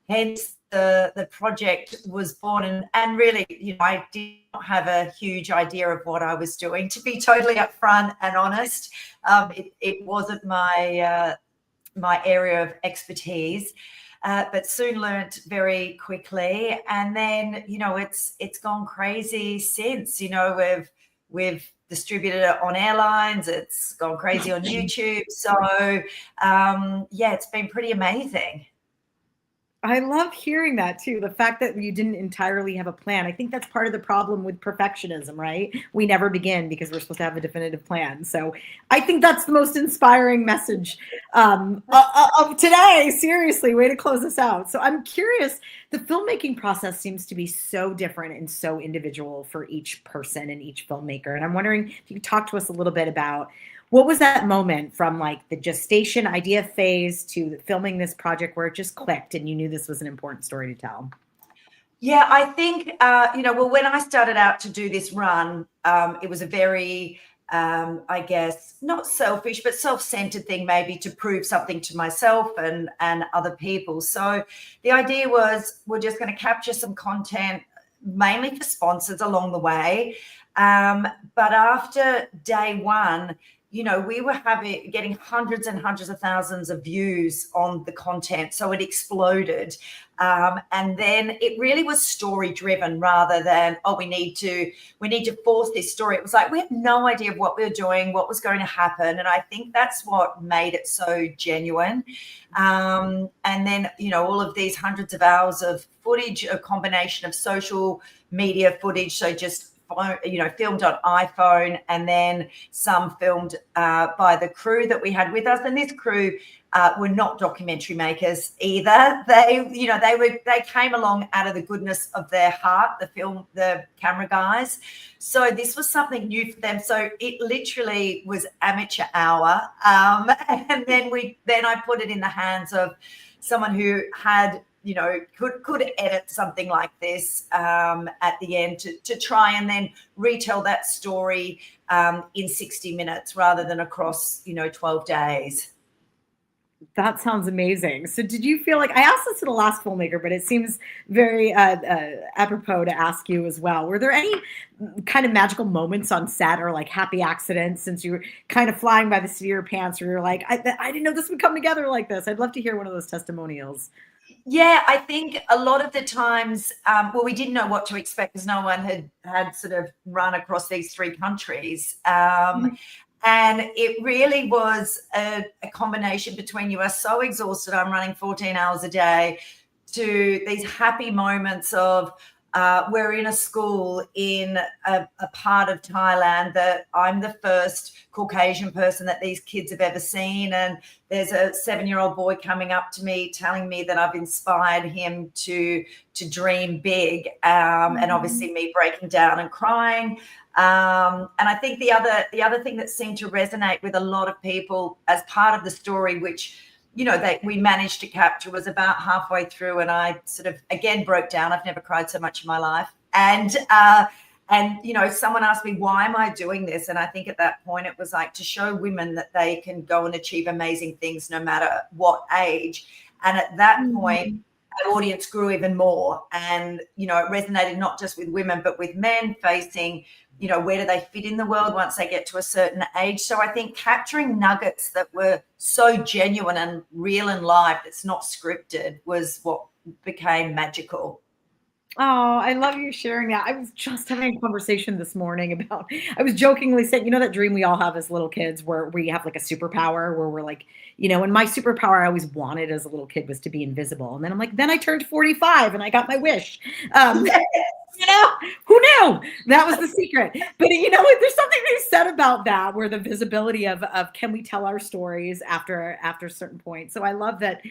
Speaker 1: hence the project was born. And really, I did not have a huge idea of what I was doing, to be totally upfront and honest. It wasn't my area of expertise. But soon learnt very quickly, and then it's gone crazy since. We've distributed it on airlines. It's gone crazy on YouTube. So it's been pretty amazing.
Speaker 4: I love hearing that too. The fact that you didn't entirely have a plan. I think that's part of the problem with perfectionism, right? We never begin because we're supposed to have a definitive plan. So I think that's the most inspiring message of today. Seriously, way to close us out. So I'm curious, the filmmaking process seems to be so different and so individual for each person and each filmmaker. And I'm wondering if you could talk to us a little bit about what was that moment from like the gestation idea phase to filming this project where it just clicked and you knew this was an important story to tell?
Speaker 1: Yeah, I think, when I started out to do this run, it was a very, I guess, not selfish, but self-centered thing, maybe to prove something to myself and other people. So the idea was we're just going to capture some content, mainly for sponsors along the way. But after day one, we were getting hundreds and hundreds of thousands of views on the content. So it exploded. And then it really was story driven rather than, we need to force this story. It was like, we had no idea what we were doing, what was going to happen. And I think that's what made it so genuine. And then, all of these hundreds of hours of footage, a combination of social media footage. So just filmed on iPhone, and then some filmed by the crew that we had with us. And this crew were not documentary makers either. They came along out of the goodness of their heart, the camera guys. So this was something new for them. So it literally was amateur hour. And then I put it in the hands of someone who had could edit something like this at the end to try and then retell that story in 60 minutes rather than across 12 days.
Speaker 4: That sounds amazing. So did you feel like, I asked this to the last filmmaker, but it seems very apropos to ask you as well. Were there any kind of magical moments on set or like happy accidents since you were kind of flying by the seat of your pants, where you're like, I didn't know this would come together like this? I'd love to hear one of those testimonials.
Speaker 1: Yeah, I think a lot of the times, we didn't know what to expect because no one had sort of run across these three countries. And it really was a combination between you are so exhausted, I'm running 14 hours a day, to these happy moments of we're in a school in a part of Thailand that I'm the first Caucasian person that these kids have ever seen. And there's a 7-year-old boy coming up to me telling me that I've inspired him to dream big. And obviously me breaking down and crying. And I think the other thing that seemed to resonate with a lot of people as part of the story, which that we managed to capture, was about halfway through, and I sort of again broke down. I've never cried so much in my life. And someone asked me, why am I doing this? And I think at that point it was like to show women that they can go and achieve amazing things no matter what age. And at that point, our audience grew even more. And, it resonated not just with women, but with men facing, where do they fit in the world once they get to a certain age? So I think capturing nuggets that were so genuine and real and live, that's not scripted, was what became magical.
Speaker 4: Oh, I love you sharing that. I was just having a conversation this morning about, I was jokingly saying, that dream we all have as little kids where we have like a superpower where we're like, and my superpower I always wanted as a little kid was to be invisible. And then I'm like, then I turned 45 and I got my wish. Who knew? That was the secret. But there's something to be said about that, where the visibility of can we tell our stories after a certain point. So I love that.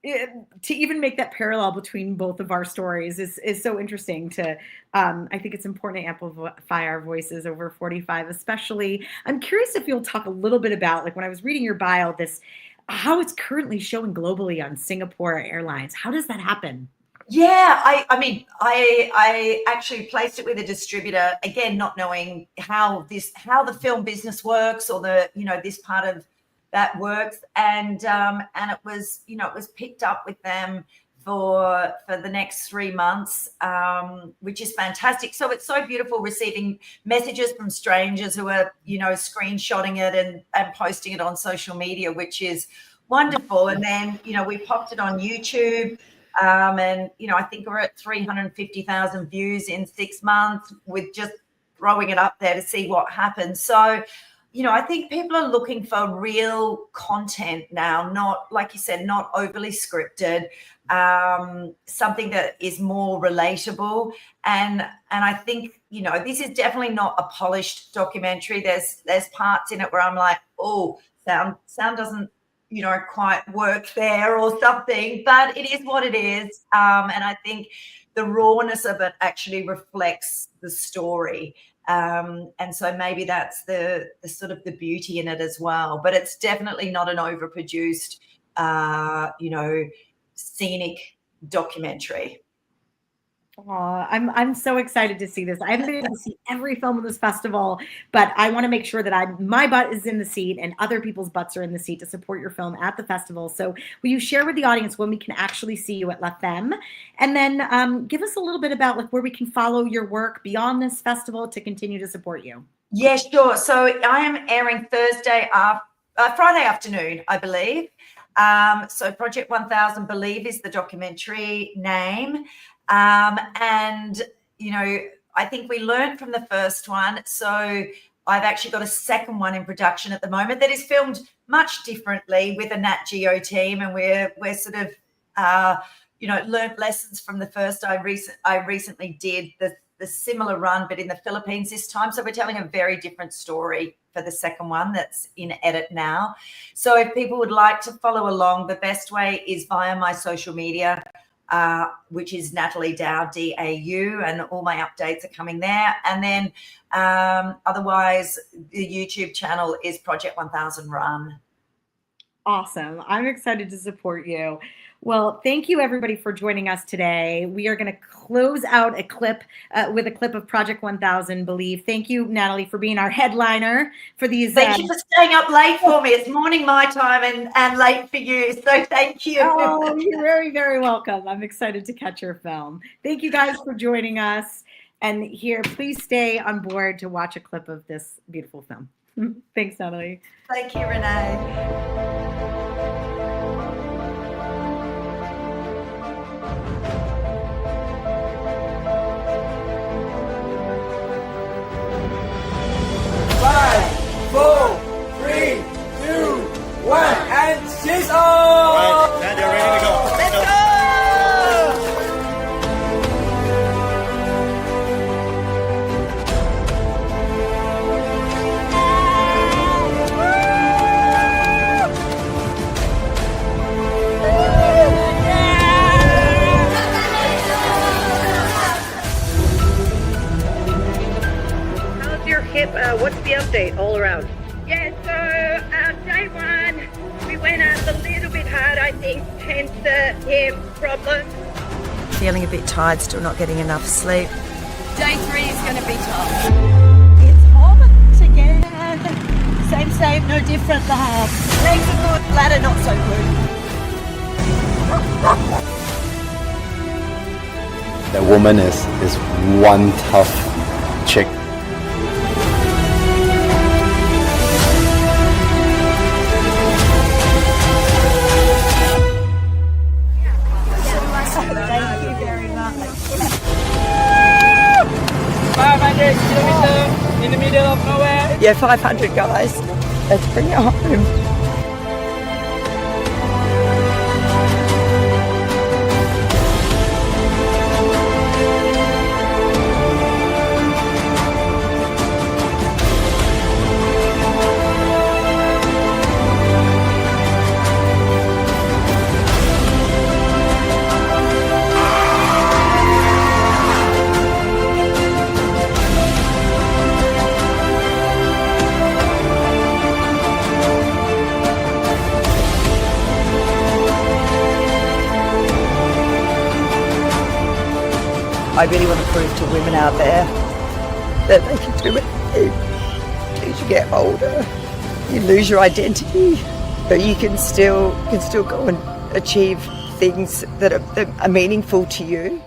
Speaker 4: To even make that parallel between both of our stories is so interesting to, I think it's important to amplify our voices over 45, especially. I'm curious if you'll talk a little bit about, like when I was reading your bio, how it's currently showing globally on Singapore Airlines. How does that happen?
Speaker 1: Yeah, I mean, I actually placed it with a distributor, again, not knowing how the film business works, or this part of that works, and it was picked up with them for the next 3 months, which is fantastic. So it's so beautiful receiving messages from strangers who are screenshotting it and posting it on social media, which is wonderful. And then we popped it on YouTube. And I think we're at 350,000 views in 6 months with just throwing it up there to see what happens. So, I think people are looking for real content now, not, like you said, not overly scripted, something that is more relatable. And I think, this is definitely not a polished documentary. There's parts in it where I'm like, oh, sound doesn't quite work there or something, but it is what it is. And I think the rawness of it actually reflects the story. And so maybe that's the sort of the beauty in it as well. But it's definitely not an overproduced, scenic documentary.
Speaker 4: I'm so excited to see this. I haven't been able to see every film of this festival, but I want to make sure that my butt is in the seat and other people's butts are in the seat to support your film at the festival. So will you share with the audience when we can actually see you at La Femme? And then give us a little bit about where we can follow your work beyond this festival to continue to support you.
Speaker 1: Yeah, sure. So I am airing Friday afternoon, I believe. So Project 1000 Believe is the documentary name. And I think we learned from the first one. So I've actually got a second one in production at the moment that is filmed much differently with a Nat Geo team. And we're sort of, learned lessons from the first. I recently did the similar run, but in the Philippines this time. So we're telling a very different story for the second one that's in edit now. So if people would like to follow along, the best way is via my social media, which is Natalie Dow, DAU, and all my updates are coming there. And then otherwise, the YouTube channel is Project 1000 Run.
Speaker 4: Awesome. I'm excited to support you. Well, thank you everybody for joining us today. We are going to close out a clip with a clip of Project 1000 Believe. Thank you, Natalie, for being our headliner for these.
Speaker 1: Thank you for staying up late for me. It's morning my time and late for you. So thank you.
Speaker 4: Oh, you're very, very welcome. I'm excited to catch your film. Thank you guys for joining us. And here, please stay on board to watch a clip of this beautiful film. Thanks, Natalie.
Speaker 1: Thank you, Renee.
Speaker 7: And she's on! Right, Dad, you're ready to go. Let's go!
Speaker 9: How's your hip? What's the update all around? Yeah, so day one, we went out a little bit hard, I think, hence the hip problem.
Speaker 21: Feeling a bit tired, still not getting enough sleep.
Speaker 9: Day 3 is going to be tough.
Speaker 21: It's almost again. Same, no different lad. Legs are good, bladder not so good.
Speaker 23: The woman is one tough chick.
Speaker 21: Thank you very much.
Speaker 7: 500 kilometers in the middle of nowhere.
Speaker 21: Yeah, 500 guys. Let's bring it home. I really want to prove to women out there that they can do it. As you get older, you lose your identity, but you can still go and achieve things that are meaningful to you.